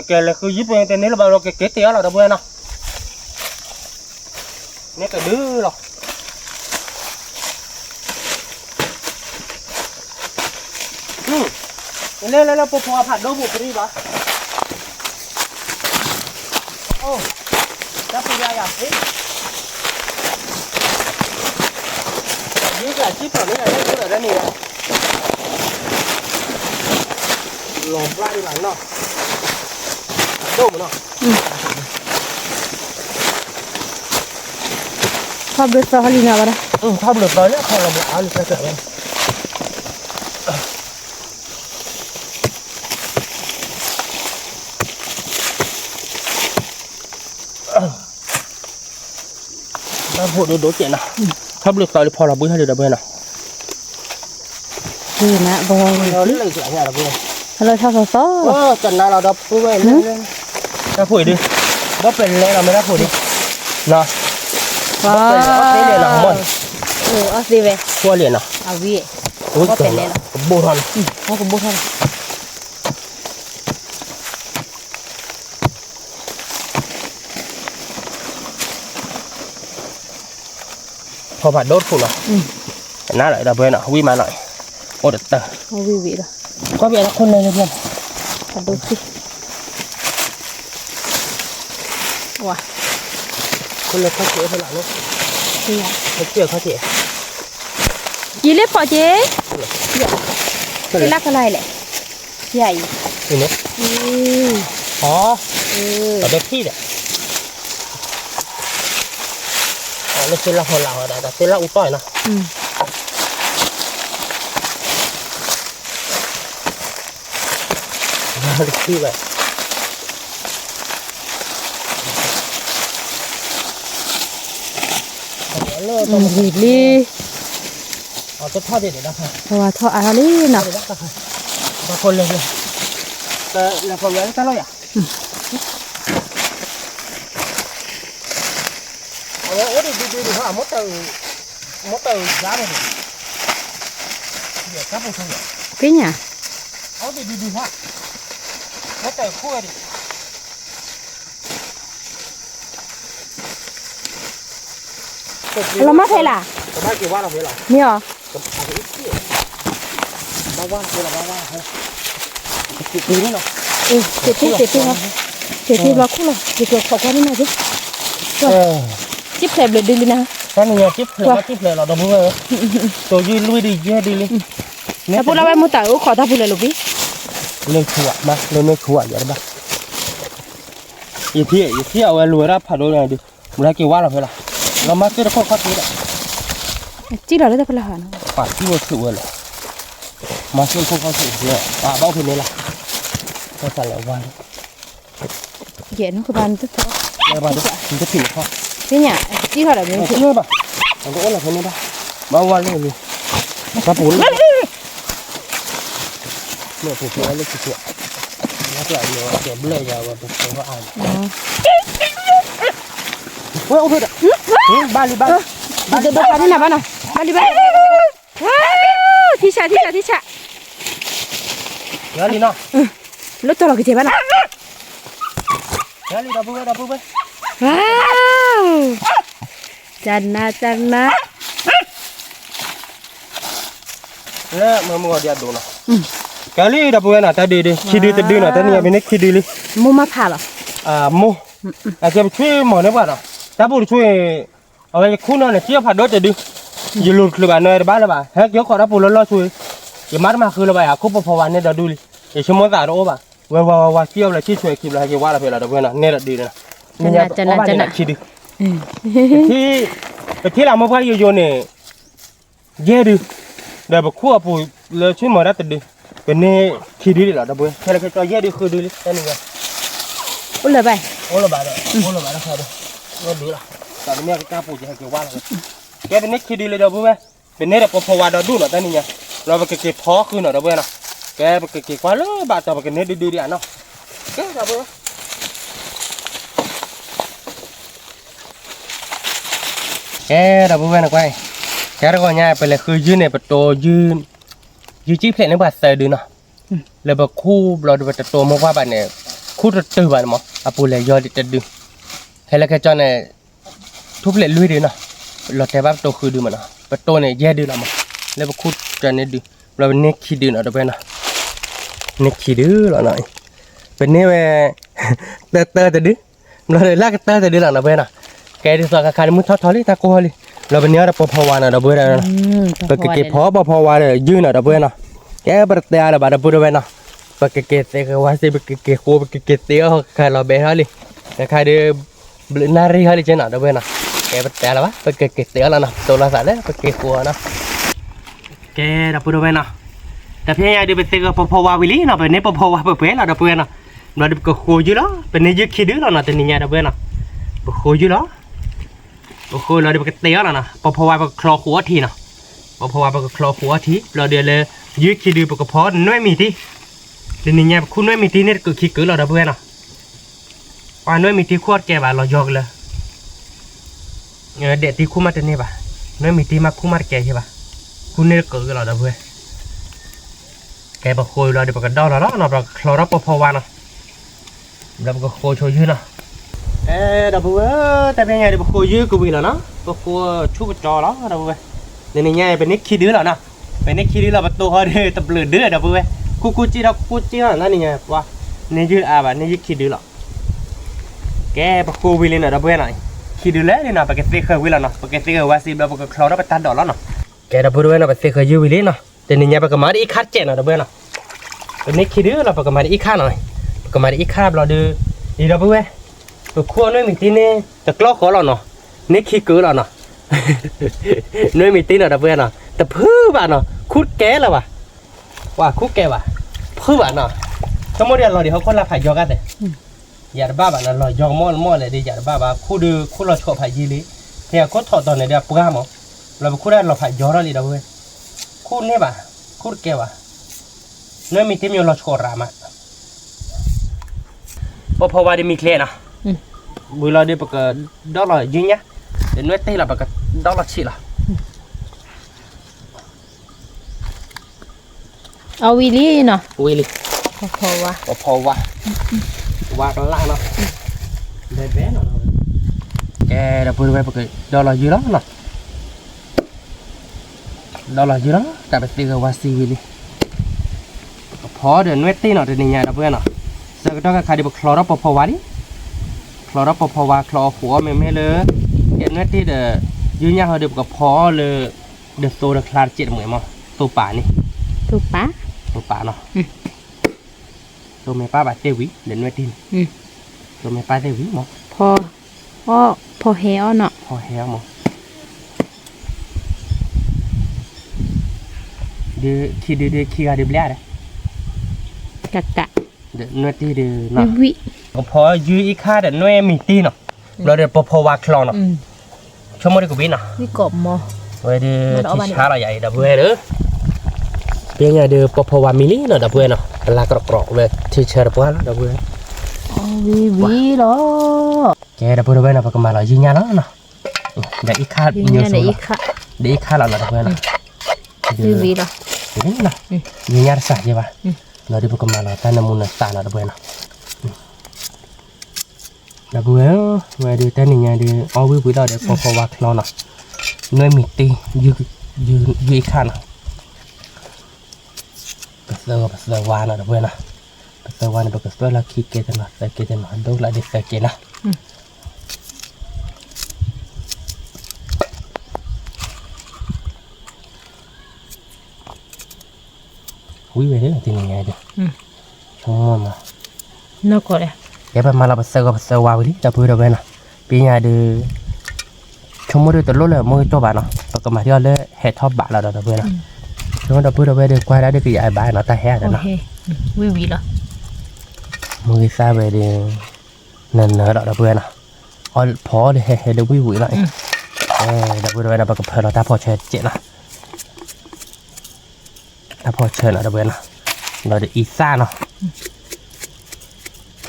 cái là khu giúp bên nếu là bao cái kế tiếp là đâu bố nào nếu ta đưa rồi lên là phô phạt đâu một cái ba ô đã phải ra à thế những cái chip ở đây này ở đây này lồng lại đi lại nào đâu mà nào pháp được sao đi nào vậy pháp luật nói đấy không là một áo được trở về ta vụ đối chuyện nào pháp luật nói là bữa hay được bên nào thì nè bò nó lấy lại nhà là bên rồi sao sao sao cần nào là đập về lên ra phủi đi đắp lên lên là mới ra phủi đi nào thế liền nào không ở gì vậy qua liền nào à vì có thể lên bột hơn có bột hơn không phải đốt phụ nào nó lại đập bên nào vi mà lại ô được tờ không vì vị rồi có vẻ là con này là gì thật đôi khi wow con này khó chịu hơn lại nữa thì khó chịu khó chịu gì lép họ chế cái lắc cái này lại dày gì nữa khó ở đây khi đấy nó sẽ là hồ lào ở đây là sẽ là u tỏi nào được khi vậy gì đi cái thao để đắp và thọ à đi nào và con lên là con lấy cái lối à ở đi họ mất từ giá này để cắt một thôi cái nhà ở đi họ mất từ khu đi là mất hay là ba kiểu ba là thế là nhiều ba qua hay chị tí nữa chị không chị vào khu rồi chị cứ khóc qua bên này chứ chip thèm lên đi nè cái này chip là đồng hồ tôi đi lui đi đi ta phụ là mua tàu khó ta phụ là lục đi lên khua mà lên khua vậy đó ba thì ở lùi ra phải đôi này đi một kiểu qua là phải là nó mà cái nó không khó đấy chỉ là lấy ta phải là hả phải chỉ một sự rồi mà không khó chịu nữa bao nhiêu này là nó phải là qua vậy nó các bạn rất tốt là bạn chúng ta thử không cái nhà chỉ là mình thử ba còn có là thế này ba bao qua luôn rồi ba bốn nửa phụ phụ lên phụ phụ nó lại nhiều cái bể giờ và phụ phụ có ai ôi ông thôi đấy ba đi ba đi đâu đi nào nào ba đi ba thi chả nhớ đi nào lúc tôi là cái gì bạn nào nhớ đi đập bự wow chẳng na le mau dia do na kali da buena tadi di kidi tadi na tadi ya bini kidi li มูมาผ่าหรอ mo aja chui mo ne ba na ta bu chuiเอาคุณน่ะเจี๊ยบผัดด้วยจะดิยืลุคือบ้านเนี่ยบ้านละบ้าเฮ้ยเกี่ยวกับเราปูล้อช่วยอย่ามัดมาคือละบ้าคุปพอวันเนี่ยเดี๋ยวดูเลยอย่าชมว่าตาโอ้บ้าว่าเกี่ยวเลยที่ช่วยคลิปอะไรกี่ว่าละเพื่อนเราเพื่อนน่ะเนี่ยดีนะเนี่ยบ้านเนี่ยคิดดิที่เราไม่พออยู่โยนเนี่ยเย่ดิเดี๋ยวคู่ปูเลยช่วยมาได้แต่ดิเป็นเนี่ยคิดดิละเดี๋ยวเพื่อนแค่เราแค่ตัวเย่ดิคือดิแค่นี้ไง อุ้ยเลยไป โอ้ละบ้าเลยโอ้ละบ้าแล้วใครดิเนี่ยดีละตอนนี้ก็กล้าปูจะให้กี่ว่าละแกเป็นนิกคิดดีเลยเดี๋ยวเพื่อนเป็นเนี่ยพอว่าเราดูหน่อยแต่นี่ไงเราไปเก็บพอคืนหน่อยเดี๋ยวเพื่อนนะแกไปเก็บควายเลยบาดต่อไปกันเนี่ยดีๆอ่ะเนาะแกเดี๋ยวเพื่อนแกเดี๋ยวเพื่อนนะควายแกเราก็ง่ายไปเลยคือยืนในประตูยืนจี้เพลนในบาดเสือดูเนาะเลยแบบคู่เราดูประตูมองว่าบาดเนี่ยคู่ตัวตื่นบาดมั้งอ่ะปูเลยยอดจะดึงให้แล้วแค่จอนเนี่ยทุบเล็ดลุยดีเนาะเราแต่ว่าตัวคือดูมันเนาะประตูเนี่ยแย่ดีละมั้งแล้วแบบคู่จอนเนี่ยดูเราเป็นเน็กขี้ดื้อเนาะเดี๋ยวไปนะเน็กขี้ดื้อหรอหน่อยเป็นเนี่ยเตอจะดื้อเราเลยลากเตอจะดื้อหลังเดี๋ยวไปนะแกที่สอนการมุดทอดๆเลยตาโก้เลยเราเป็นเนี่ยเราพอวานเดี๋ยวไปนะไปเก็บพอวานเลยยืนเดี๋ยวไปนะแกเปิดเตะอะไรบ้างเดี๋ยวไปนะไปเก็บเตะก็ว่าสิไปเก็บโคไปเก็บเตะใครเราเบะเลยแต่ใครเดือบนารีฮาริเจนะเดี๋ยวไปนะแกเปิดเตะอะไรวะไปเก็บเตะแล้วนะตัวละสายเลยไปเก็บหัวนะแกเดี๋ยวไปนะแต่เพียงอย่างเดียวเป็นเตะก็พอวาวิลีนะเป็นเนี่ยพอวาเปิดแล้วเดี๋ยวไปนะเราเดี๋ยวก็โคอยู่แล้วเป็นเนี่ยยึดขี้ดื้อแล้วนะแต่นี่เดี๋ยวไปนะโคอยู่แล้วโคเราเดี๋ยวก็เตะแล้วนะพอวาก็คลอหัวทีนะพอวาก็คลอหัวทีเราเดี๋ยวเลยยึดขี้ดื้อก็พอไม่มีทีแต่นี่คุณไม่มีทีเนี่ยก็ขี้เกลือเราเดี๋ยวไปนะว่าไม่มีทีขวดแกบ่าเรายกเลยเด็ดที่คู่มาแต่นี่บ่าไม่มีทีมาคู่มาแกใช่ป่ะคุณเนี่ยเกลือเราเดี๋ยวไปแกบอกโคยเราเดี๋ยวก็ดอเราเนาะเราคลอรับพอวานะเราก็โคโชยืนนะเดี๋ยวไปแต่เป็นไงเดี๋ยวโคยืนกูวิ่งแล้วเนาะโคชูบจอแล้วเดี๋ยวไปนี่ไงเป็นนิกขี้ดื้อแล้วนะเป็นนิกขี้ดื้อเราประตูเขาเดือดตะเปลือกเดือดเดี๋ยวไปกูจีเรากูจีเรานั่นนี่ไงว่านี่ยืดบ่านี่ยืดขี้ดื้อหรอแกปะโควิลินเดี๋ยวไปไหนขี้ดื้อแล้วนี่นะปะแกเสียเคยวิลแล้วเนาะปะแกเสียว่าสิเราปะแกคลอรับไปตัดดอกแล้วเนาะแกเดี๋ยวไปด้วยนะปะเสียเคยยืดวิลินเนาะแต่นี่ไงปะแกมาได้อีกขั้นเจ็ดเนาะเดี๋ยวไปเนาะเป็นนิกขี้ดื้อเราปะแกมาได้อีกขั้นหน่อยปะแกมาได้อีกขั้นเราดูดีเราไปเว้ยปะขั้วน้อยมีตีนี่จะกล้อขอเราเนาะนิกขี้เกลือเราเนาะน้อยมีตีเนาะเดี๋ยวไปเนาะแต่เพื่อบ้านเนาะคุดแกแล้วว่ะว่าคุดแกว่ะเพื่อบ้านเนาะสมมติเราเดี๋ยวเขาคนละผ่ายยอกันเลยอย่าบ้าบ้านเรายอมม้อเลยดิอย่าบ้าคู่ดูคู่เราชอบผ่ายยีรีเฮียคู่ถอดตอนไหนเดี๋ยวปุ๊กห้ามเราคู่ได้เราผ่ายยอเราเลยเดี๋ยวเว้ยคู่นี่บ่ะคู่แกว่ะน้อยมีตีมีเราชอบรามาพอว่าได้มีเคลียร์นะบุเราเดี๋ยวปกดอกเรายิงเนี้ยเดี๋ยวน้อยตีเราปกดอกเราฉี่ละเอาวิลี่เนาะ วิลี่พอวะว่ากันละเนาะได้แบ๊เนาะแกเดี๋ยวพูดไปปกดอกเราอยู่แล้วเนาะดอกเราอยู่แล้วแต่ไปตีกับวาซีวิลี่พอเดี๋ยวน้อยตีเนาะเดี๋ยวนี้เดี๋ยวเพื่อนเนาะสักดอกก็ใครเดี๋ยวคลอรับพอวาดิคลอรับพอวาคลอหัวไม่เลยเดี๋ยวน้อยตีเดี๋ยวยืนยันเขาเดี๋ยวกับพอเลยเดี๋ยวโตเดี๋ยวคลาดเจ็ดเหมือนมั้งตัวป่านี่ถูกปะตัวป่าเนาะตัวแม่ป้าบาดเตวิเดี๋ยวน้อยตีตัวแม่ป้าเตวิมั้งพอแฮวเนาะพอแฮวมั้งเดี๋ยวขี้เดี๋ยวขี้กันเดี๋ยวเลี้ยเลยกะเดี๋ยวน้อยตีเดี๋ยวเนาะวิพอยื้ออีกข้าเดี๋ยวน้อยมีตีเนาะเราเดี๋ยวพอวาคลองเนาะชั่วโมงเดียวกูบินเนาะนี่กบมอเว้ยเดี๋ยวที่ช้าเราใหญ่เดี๋ยวเว้ยเด้อเพียงไงเดี๋ยวพอวามิลี่เนาะเดี๋ยวเว้ยเนาะลากรอกๆเลยที่เชิญพวกเราเดี๋ยวเว้ยวิหรอแกเดี๋ยวเว้ยเนาะพอมาเรายืนยันแล้วเนาะเดี๋ยวอีกข้าเยอะสุดเดี๋ยวอีกข้าเราเนาะเดี๋ยวเว้ยเนาะวิหรอนี่เนาะยืนยันสักใช่ป่ะเราเดี๋ยวพอมาเราตั้งน้ำมันตาเนาะเดี๋ยวเว้ยเนาะเดี๋ยวเว้ยเดี๋ยวแต่นี่ไงเดี๋ยวเอาวิวเราเดี๋ยวพอวาคลองเนาะน้อยมีตียืนอีกข้าเนาะ pasal wana dah buat nah. Pasal wana bagus tu lah kita nah, kita nah, dulu lah kita nah. Wih về đấy là tin nghe được. Xong mà. Nó có đấy. Cái bà mà là pasal wow đi, dah buat dah buat nah. Pinya ada. Cuma dia terlalu lah, mau coba nah. Pakai mari ada head top bak lah dah buat nah. Cuma dah buat dia quay ra dia cái giải bài nó ta hè rồi nah. Quý vị đó. Mười xa về thì nền nở đó bữa nào, ở phó thì hay được quý vị lại, đặc biệt là bậc phật là ta phò chơi chuyện nào, ta phò chơi là đặc biệt nào, rồi để ít xa nào,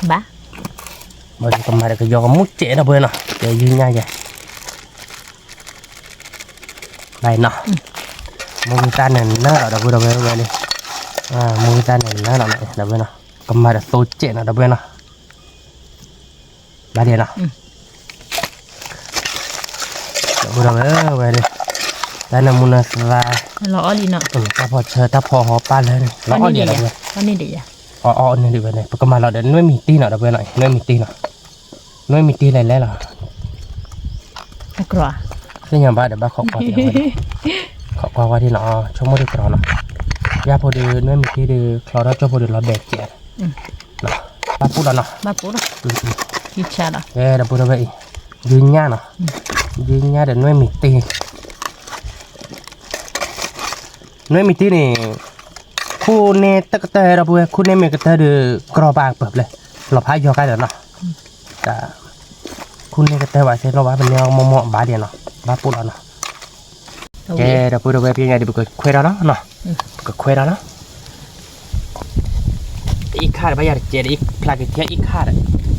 Ba. mà thì cầm mai cái giò mút trẻ đặc biệt nào, để dư nha vậy, này nào, mười ta nền nở đặc biệt này, mười ta nền nở này đặc biệt nào. Cầm mà tôi chết là đâu bên nào ba điện nào đâu đâu về đi đây là muốn là Lõ đi nọ. ta phò chờ ta phò họ ba lên lõ điện nào Con đi để này đi về này cầm mà là để nuôi mì ti nào đâu bên này nuôi mì ti này lấy là Cỏ. cái nhà ba để ba khóc qua thì nó trong mỗi cái đó nó ya phò đi nuôi mì ti đi khó đó cho phò đi nó bẹt chè ba phút đó nè 3 phút đó. Đi cha đó. Đã bữa vậy dư nha nè dư nha để nuôi mì ti này khu này tất cả đã bữa khu này mình cái được cò bạc bập lên lọp hai cho cái đó nè đã khu này cái vậy sẽ lọp hai bên nhau mò ba điện nè 3 phút đó nè đã bữa vậy bây giờ đi bữa khuya đó nè khuya đó ít khá bây giờ chỉ ít plug cái ít khá đấy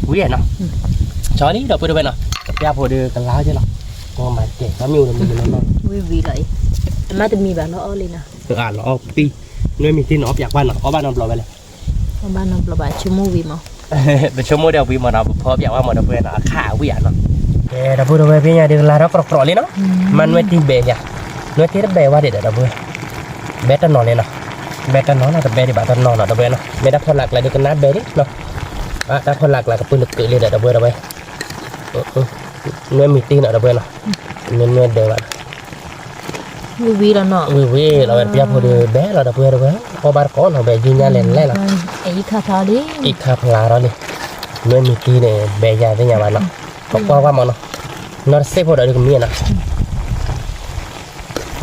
quý nó chó đi đâu bữa đâu nè ra bữa đưa cái lá chứ nào ngon mà trẻ nó nhiều là mình nó Quý vị lại. Má tự mi bà nó ở lên nè. nó pi nơi mình tin nóอยากบ้านnóบ้านnóปล่อยไปเลย Con ba nó là bà chưa mua vì mà. เป็นชั่วโมงเดียววิมันเอาพออยากว่ามันเอาไปนะข่าววิอ่ะเนาะเราพูดไปพี่เนี่ยเดี๋ยวลาเรากรอกเลยเนาะมันไม่ตีเบย์เนี่ยเนื้อที่เราเบย์ว่าเด็ดเราพูดเบย์ตันนอนเลยเนาะเบย์ตันนอนเราจะเบย์ดีบ้านตันนอนเราเบย์เนาะเบย์ดับพลักอะไรเดี๋ยวกันนัดเบย์ดิเนาะดับพลักอะไรกับปืนลึกเลยเดี๋ยวเราเบย์เราเบย์เนื้อมีตีเนาะเราเบย์เนาะเนื้อเดียวกัน Quý vị là nọ. Quýเราเป็นพี่พูดเบย์เราเบย์เราเบย์พอบาร์ก้อนเราเบย์ยืนยันเล่นเล่นเนาะ Ý khá thà đi. อีกคาพลาเราเลยเนื้อมีตีเนี่ยเบย์ใหญ่ที่ไหนบ้างเนาะก็ว่ามันเนาะนอร์เซ่พอได้ก็มีนะ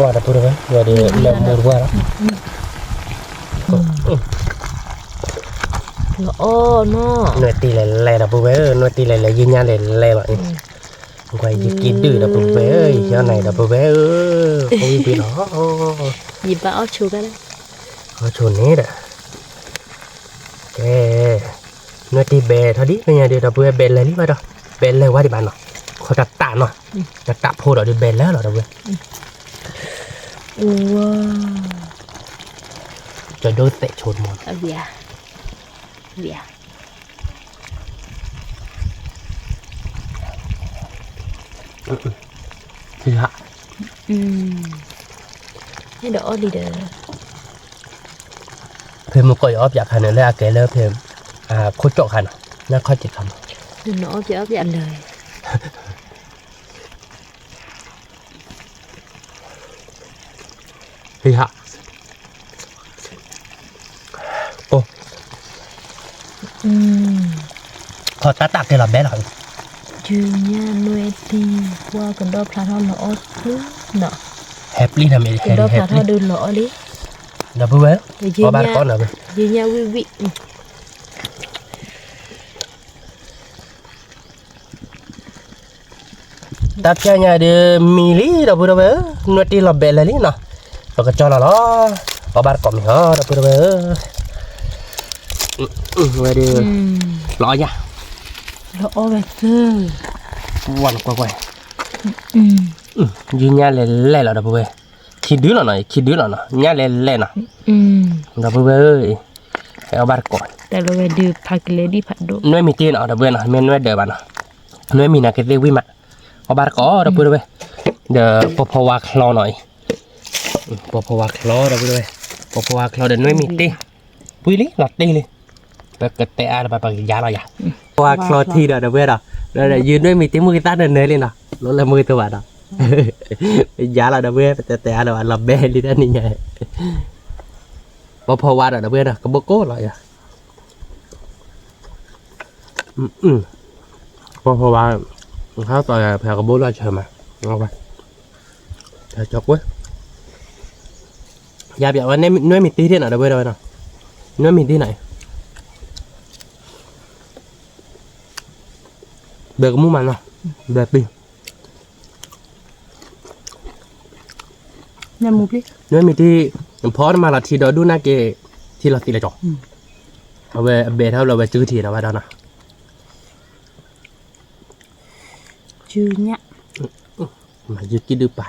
ว่าได้พูดไปว่าได้เล่นมือว่าแล้ว Lõ nó. เนื้อตีเลยเลยนะพูดไปเนื้อตีเลยยืนยันเลยเลยแบบนี้ก็ยิ่งกินดื้อนะพูดไปเจ้าไหนนะพูดไปโอ้ยพี่เนาะ Gì bà áo chú cái đấy. เขาชนนี้แหละแกเนื้อตีเบย์เท่านี้เป็นยังไงเดี๋ยวเราพูดเบย์เลยนี่มาดอกเบย์เลยว่าที่บ้านเนาะเขาจะตาเนาะจะตาพูดเราเดี๋ยวเบย์แล้วเราพูด Wow. จะโดนเตะชนหมด Vỉa. Vỉa. คือฮะ Cái đỏ đi đờ. เพิ่มมันก็ยอบอยากขันเลยอะแกเลยเพิ่มโคตรเจาะขันน่าค่อยจิตค Đừng nó chứ ấp dặn lời. ำคือฮะโอ้ขอตาตักเทละแบ๊หรอ Chứ nha nuôi thì qua cần đo phá thao lõ chứ nọ. แฮปปี้ทำเอง Cần đo แฮ phá ปปี้ thao đơn lõ đi. ดับเบิลเวล Rồi พอบ้านก้อนเหรอ Chứ nha quý vị. ตับเชียร์เนี่ยเดมิลี่ดับเบิลเวลนวดที่ละเบลเลยเนาะแล้วก็จอละล้อพอบ้านก้อนเหรอดับเบิลเวลเวดีล้อยะ Lõ về tư. วันกว่ายืนยันเลยเล่เราดับเบิลเวลคิดดูหน่อยคิดดูหน่อยเนี่ยเล่เล่นะดับเบิลเวลเอาบ้านก้อน Tại lo về đưa phạt lấy đi phạt độ. น้อยมีตีนเอาดับเบิลนะไม่น้อยเดือบนะน้อยมีนักเตะวิ่งมาเอาบาร์ก้อดับเบิลเลยเดี๋ยวพอวาคลอหน่อยพอวาคลอดับเบิลเลยพอวาคลอเดี๋ยวน้อยมีตี ปุ้ยลิหลอดตีเลยแบบกระแตอะไรแบบยาเราอย่าว่าคลอทีเด้อเว้ยเด้อแล้วยืนด้วยมีตีมือกีตาร์เดินเลยนะรถละมือตัวเด้อยาเราเด้อเว้ยแต่เราลับเบลลี่ได้นี่ไงพอว่าเด้อเว้ยเด้อกระบอกโก้เลยอ่ะพอว่าเขาต่อยแผลกระบอกเราเชิญมาเอาไปเธอจบเว้ยยาแบบว่าเนี่ยมีตีที่ไหนเด้อเว้ยเด้อเนาะเนี่ยมีที่ไหนเบิกมุ้งมันเนาะแบบนี้ เนี่ยมูพี่ เนี่ยมีที่พอมาละทีเดียวดูน่าเกที่เราตีละจ่อเอาไปเบทเท่าเราไปจื้อทีนะว่าดานะ ชื่อเนี่ย มายึดกี่ดื้อไป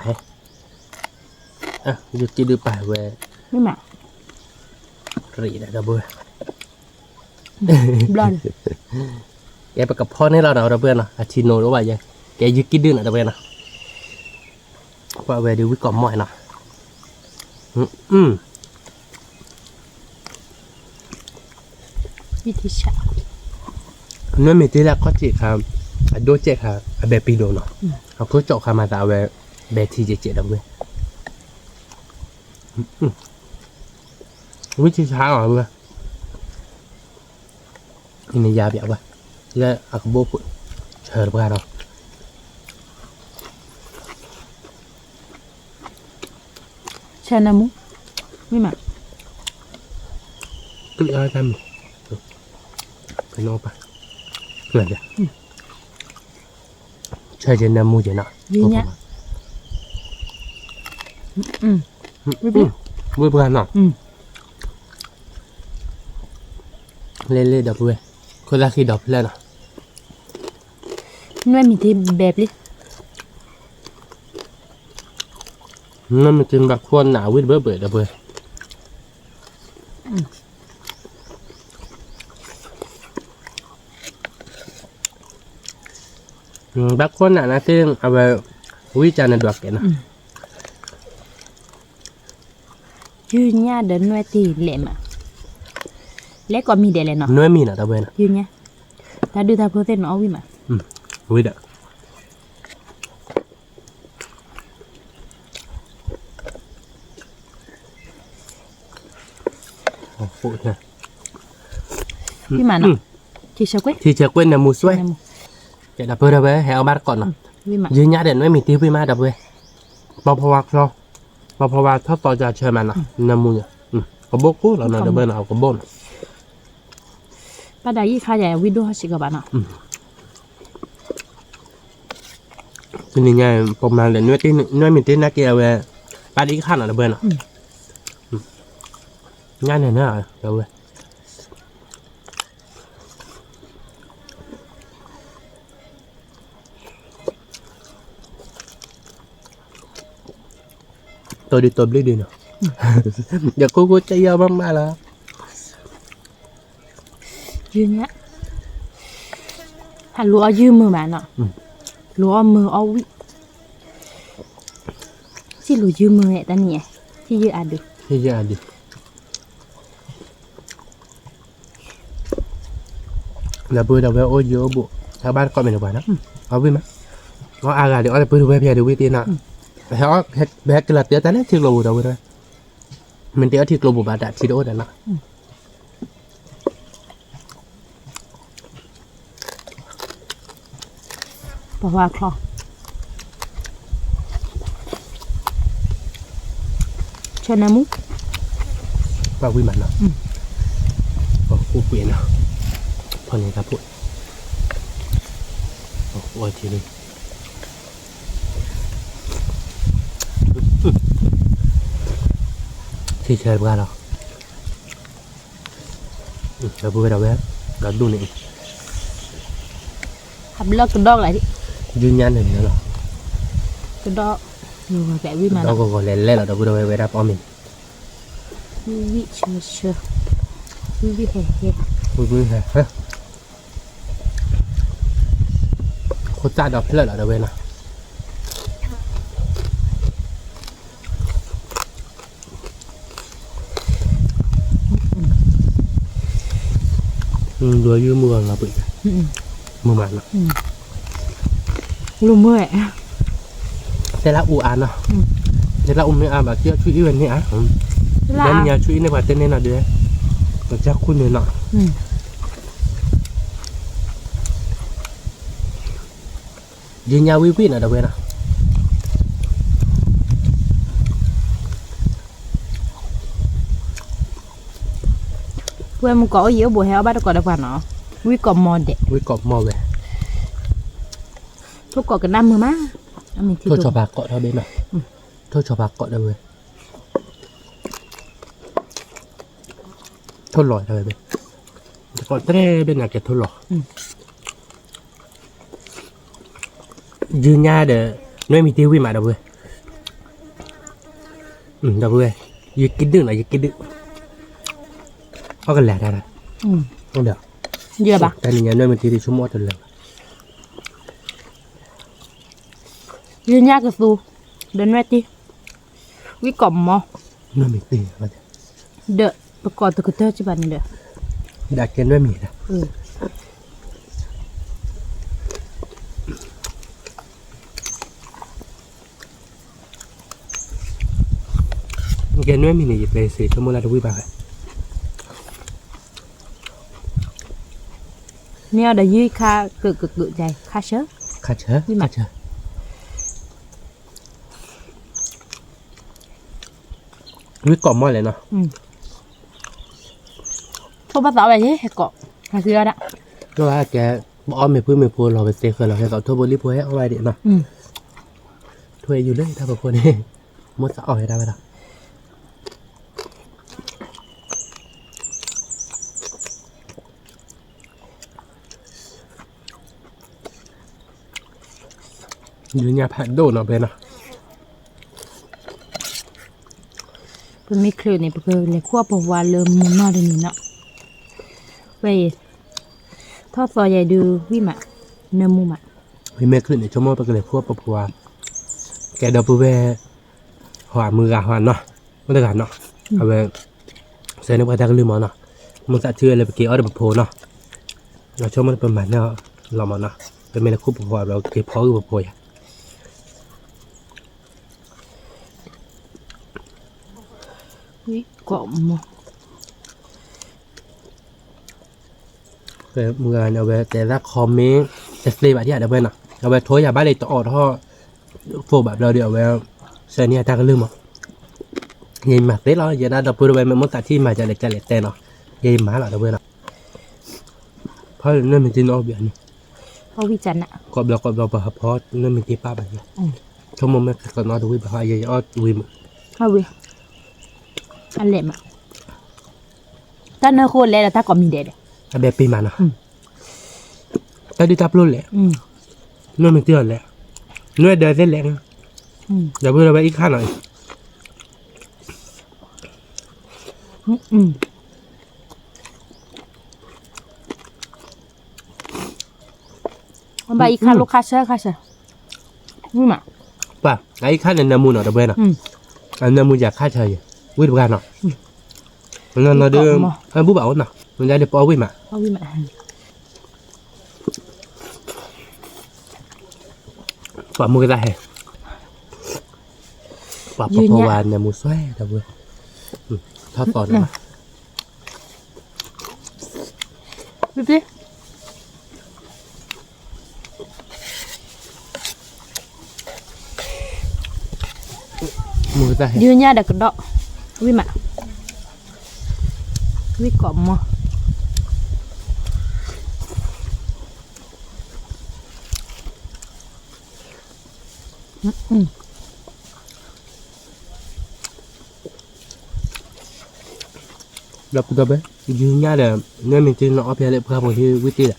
อ่ะยึดกี่ดื้อไปเว้ย ไม่มา รีได้ดับเบิ้ล บลอน แกไปกับพ่อนี่เราเนาะดับเบิ้ลเนาะอาชิโนรู้ว่ายังแกยึดกี่ดื้อนะดับเบิ้ลเนาะว่าเว้ยเดี๋ยววิกก่อมหม่อยเนาะวิธีชา เนี่ยมีที่แรกข้อจีครับโดเจครับแบบปีโดเนาะเอาก็เจาะขามาแต่เว้ยแบบที่เจดับเบิ้ลวิธีช้าเหรอเว้ยนี่ยาแบบว่าแล้วเอากระโบกเชิญไปกันเนาะ ชานามุไม่มา ก็เลยทำไปนอกไปเพื่อนจ้ะใช่เจนน้ำมูเจนอ่ะ ยืนเนี่ยไม่เป็น เพื่อนเนาะเล่ดับเว้ยคนละขี้ดับแล้วเนาะ เนี่ยมีที่แบบเลย นั่นมันเป็นแบบคนหนาวิดเบื่อดับเว้ยแบบคนหนานะซึ่งเอาไปวิจารณ์ดวกแกนะ ยืนเนี่ยเดินไว้ที่เล่มอ่ะเล็กกว่ามีเดเลยเนาะ น้อยมีนะดับเว้ยนะ ยืนเนี่ยถ้าดูทาโปรตีนเอาวิมา วิดอ่ะโอ้โหเนี่ย พี่มาเนาะที่ชาเก้ ที่เชือกเว้นเนี่ยมูสวยแกดับเบิ้ลดับเว้ยให้เอาบ้านก่อนเนาะ วิมา ยืนยันเด่นไม่มีที่พี่มาดับเว้ยพอวักเนาะพอวักถ้าต่อจะเชิญมันเนาะน้ำมูเนี่ยกระบอกกู้แล้วนะดับเบิ้ลเอากระบอก ป้าดายี่ข้าใหญ่วิดีโอสิกับบ้านเนาะ ทีนี้ไงประมาณเดือนน้อยมีที่นักเกียร์เว้ยปาดีขั้นอ่ะดับเบิ้ลเนาะงานเนี่ยนะดับเว้ยตัวดีตัวบลิดีเนาะเดี๋ยวกูจะยอมมากๆแล้ว ยืนเนี่ยถ้ารู้เอายืมมือมาเนาะรู้เอามือเอาวิสิรู้ยืมมือเนี่ยแต่เนี่ยที่ยืมอ่ะดู ที่ยาดิแล้วเบอร์ดับเบิลโอ้เยอะบุชาวบ้านก็ไม่ได้บ้านนะเอาไปไหมเอาอากาศเดี๋ยวเอาไปดูไปเพียดูวิธีน่ะแล้วแบกกระเตียแต่เนี่ยที่โลบุดับเบิลเลยมันเตี้ยที่โลบุบาดที่โดนนะ เพราะว่าคลอชานามุ ป้าวิมันเนาะโอ้โหเปลี่ยนเนาะพอนี้ครับพูดโอ้โหทีนี้ที่เชิญบ้านเราเราพูดไปเราแบบเราดูนี่ ทำเลิกกระดอกอะไรดิ ยืนยันเห็นแล้วเหรอก ระดอกอยู่กับแต่วิมา เรา เนาะ ก็เล่นเราเราพูดไปรับออมิน วิเชื่อวิเฮ่ พูดฮะโคตรจ้าดอกเพื่อนเหรอเดเวนนะ đuôi như mưa là bị mưa mặn đó luôn mưa ạ thế là u ăn à thế là mấy ăn bảo chưa chú ý về nhỉ nên nhà chú ý này bảo tên nên là đứa và chắc khuôn này nọ đi nhà quý vị là đâu bên nào quê một cỏ gì ở buổi hè bắt được cỏ đặc sản nó quý cỏ mòn đấy quý cọp mò về thuốc cỏ cái năm rồi má mình thôi cho bà cọ ra bên nào thôi cho bà cọ đâu về thôi lòi ra bên còn thế bên nào cái thôi lòi dư nhà để nói mình tiêu vi mà đâu về đâu về dư kín đựng là dư kín đựng có cái lẻ ra này không được dưa bà tại vì nhà nơi mình tiêu thì chúng mua từ lần dưa nhá cái su đến mẹ đi quý cỏ mò nơi mình tiêu mà đợi bà cỏ từ cái tơ cho bạn đợi đã cái nơi mình đã cái nơi mình này về sẽ cho mua là quý bà vậy nè đã dư kha cực dài kha sớ khá chớ quý cỏ mò lại nó không bắt tao vậy chứ cỏ kha sớ đóก็ว่าแกบอกไม่พูดไม่พูดเราไปเซฟเราแกก็ทั่วบริโภคให้เอาไว้เด็ดเนาะถ้วยอยู่เลยถ้าแบบคนนี้มดจะอ่อยได้ไหมล่ะอยู่เนี่ยผัดโดนเอาไปเนาะ เป็นไม่เคยเนี่ยเป็นเลยขั้วปวานเริ่มมุนนอเดี๋ยวนี้เนาะไปทอดซอยใหญ่ดูวิมะเนื้อมูมะ พี่แม่ขึ้นในชั่วโมงไปกันเลยพวกปะพัวแกเดาปูเวหัวมือกะหัวเนาะไม่ได้กันเนาะเอาไปใส่ในกระดาษลืมเอาเนาะมันจะเชื่อเลยไปเกี่ยวเอาแบบโพเนาะเราชั่วโมงประมาณเนาะเรามาเนาะเป็นเมนูคู่ปะพัวเราเกี่ยวพอกับปะพัวอย่าง วิกอม cái người nào về để ra comment sẽ bạn đi đâu bên nào nào về thôi nhà bác để tỏ thôi phổ bạn rồi điều về xe này ta có lương mà nhìn mặt thế đó giờ đã đọc vừa về mình muốn tại thi mà chạy lại tên nó nhìn má là đâu bên nào thôi nên mình tin nó biển เขาวิจันทร์อะ cóแบบแบบพอnên mình tin ba bạn trong một mấy cái nó đối với bà hai giờ đối với เขาวิอันเล็มอะถ้าเนื้อโคตรเละแล้วถ้าก็มีเด็ด à bé pin mà nó ta đi tập luôn lẹ nên mình tiêu lẹ nuôi đời thế lẹ giờ bây giờ bé ít khăn rồi มันใบอีกค่ะลูกค้าเชื่อนี่มา ป่ะไอ้ข้าเนี่ยนามูนเหรอตะเบนอ่ะอันนามูอยากฆ่าเฉยวิ่งกันเนาะนั่นเราเดิมอันบุบเอาเนาะมันจะได้ปอวิ่งมา เอาวิมา ป่ะมูก็ได้ป่ะพอวานนามูสวยตะเบนทอดต่อนะ ปิ๊บปิ๊บ มูก็ได้ ยืนเนี่ยเด็กกระโดดวิมาวิกอมมาเราปุ๊บเบ้ยืนเนี่ยเดี๋ยวเนี่ยมันจะนอนเพียงเล็บข้าวบางทีวิธีแหละ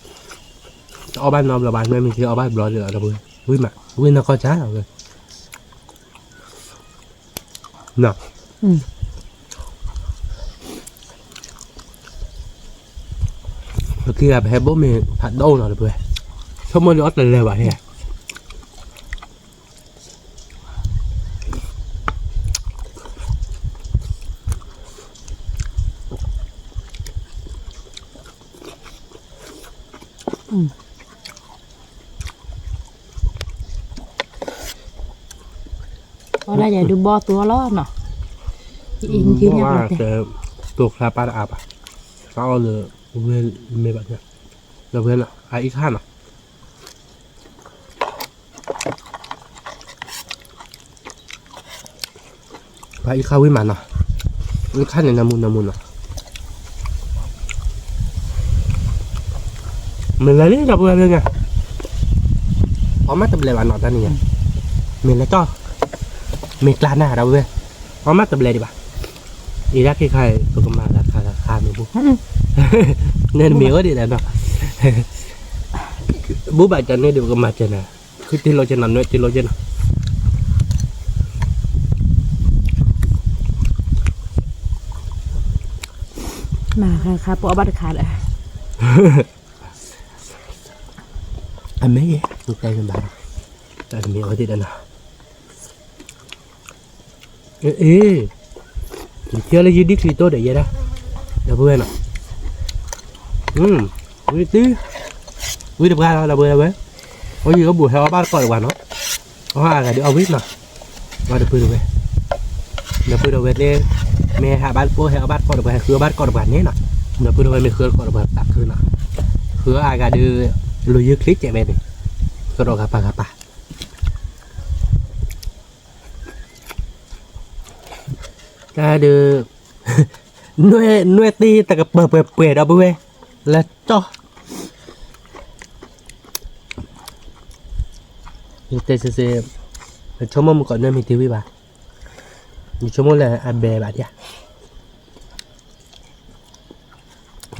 เอาบ้านนอนระบายเนี่ยมันจะเอาบ้านบล็อกเดี๋ยวตะเบนวิ่งมาวิ่งน่าก็ช้าเลยเนาะkhi là bé bố mình phạt đâu nào được rồi không muốn nó lên vậy nè Có là giờ được bo tua lo nè. In chứ nhậpว่า được. จะตัวคลาปาอาบอ่ะก็เอาเลยเว้ยไม่แบบเนี้ยเราเว้ยน่ะไอ้อีกข้างน่ะไปอีกข้าววิมานน่ะอีกข้างเนี่ยน้ำมุนน่ะมันอะไรเนี่ยเราเว้ยเลยไงพอมาตะเบลวันหน่อยตอนนี้ไงมันแล้วก็มีกลาหน้าเราเว้ยพอมาตะเบลดีป่ะอีรักใครๆตัวก็มาราคาไม่บุ nên miếng có đi là nó bố bà chân này đều có mặt chân nè cứ tin lo chân nào nữa tin lo chân Mà khá bỏ bắt khá đấy. anh mấy vậy tôi tay cho bạn tại miếng có đi đây nào ê chưa lấy gì đi thì tôi để vậy đó là bữa nào quý tí quý được ra là bữa nào có gì có buổi heo bát coi quả nó có hai cái đứa ông biết nào và được bữa về được bữa đầu về lên mẹ hạ bát bố heo bát coi được về khứa bát coi được bản nhé nào được bữa đầu về mẹ khứa coi được bản tạm khứa nào khứa ai cả đưa lùi dưới clip chạy về này có đồ gặp bà cái đưa nuôi ti ta gặp bờ đó bữa là cho như thế sẽ cho mong một con nơi mình tiêu với bà cho mong là ăn bè bà đi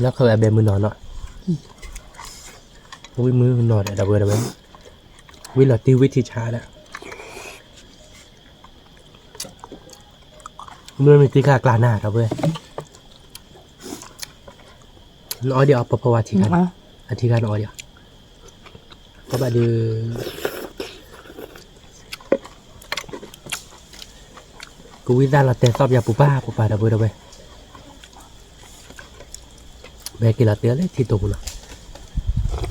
แล้วเคยแบบมือนอนเนาะวิมือนอนแต่เบอร์แบบวิลาตีวิธีชาเนี่ยเมื่อมีตีกากลาหน้าเราเว้ยน้อยเดียวประวัติกันอธิการน้อยเดียวก็แบบดูกูวิจารณ์เราแต่ชอบยาปูป้าเราเว้ยเราเว้ยแบกิลาเตียเลยที่ตรงน่ะ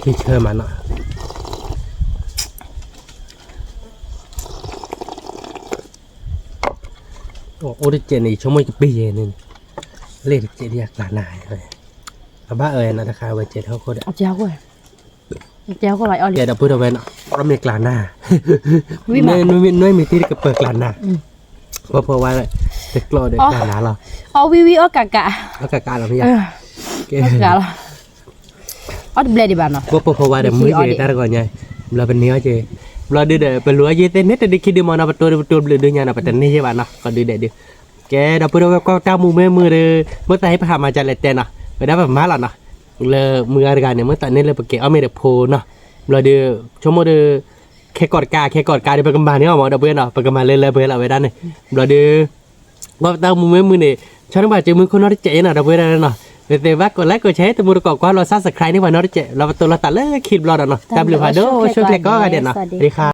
ที่เชื่อมันน่ะโอ้ดิเจนี่ชั่วโมงจะปีเย็นนี่เล่นเจนี่กลาหน้าเลยบ้านะราคาไว้เจ็ดเท่าคนเดียว Chéo rồi. Chéo có lại ở เดี๋ยวพูดเอาไว้นะเรามีกลาหน้า วิมาน น้อยมีที่กับเปิดกลาหน้าเพราะว่าจะกลัวเด็กกลาหน้าเรา Ô vi ở cả. แล้วกาเราไม่อยาก Cả là. Ở đây đi bạn nào. เพราะว่าเดี๋ยวมือเจตารก่อนไงเราเป็นเนื้อเจเราดูเดี๋ยวเป็นรั้วเจเต้นเน็ตได้คิดดูมานะประตูเลยดูเนี่ยนะประตูนี่ใช่ป่ะนะก็ดูเดี๋ยวแกเราพูดว่าก็เจ้ามือเลยเมื่อแต่ให้พามาจัดเลยเต้นนะไปได้แบบมาแล้วนะเลยมืออะไรกันเนี่ยเมื่อแต่นี่เลยไปเก็บเอาเมดโพนะเราดูชั่วโมงดูแค่กอดกาเดี๋ยวไปกำบานนี่ออกมาเดี๋ยวเพื่อนเนาะไปกำบานเลยเพื่อนเราไว้ด้านนี่เราดูว่าเจ้ามือเนี่ยชาวบ้านเจอมือคนน้อยเจ๋นะเราเพื่อนนั่นเนาะแต่ว่ากดไลค์กดแชร์แต่มือก่อนก็เราซับสไครต์นี่ว่าน้อยเจ๋เราตัวเราตัดเลยคลิปเราเนาะจำหรือว่าดูช่วยเล็กก็กันเด่นเนาะสวัสดีค่ะ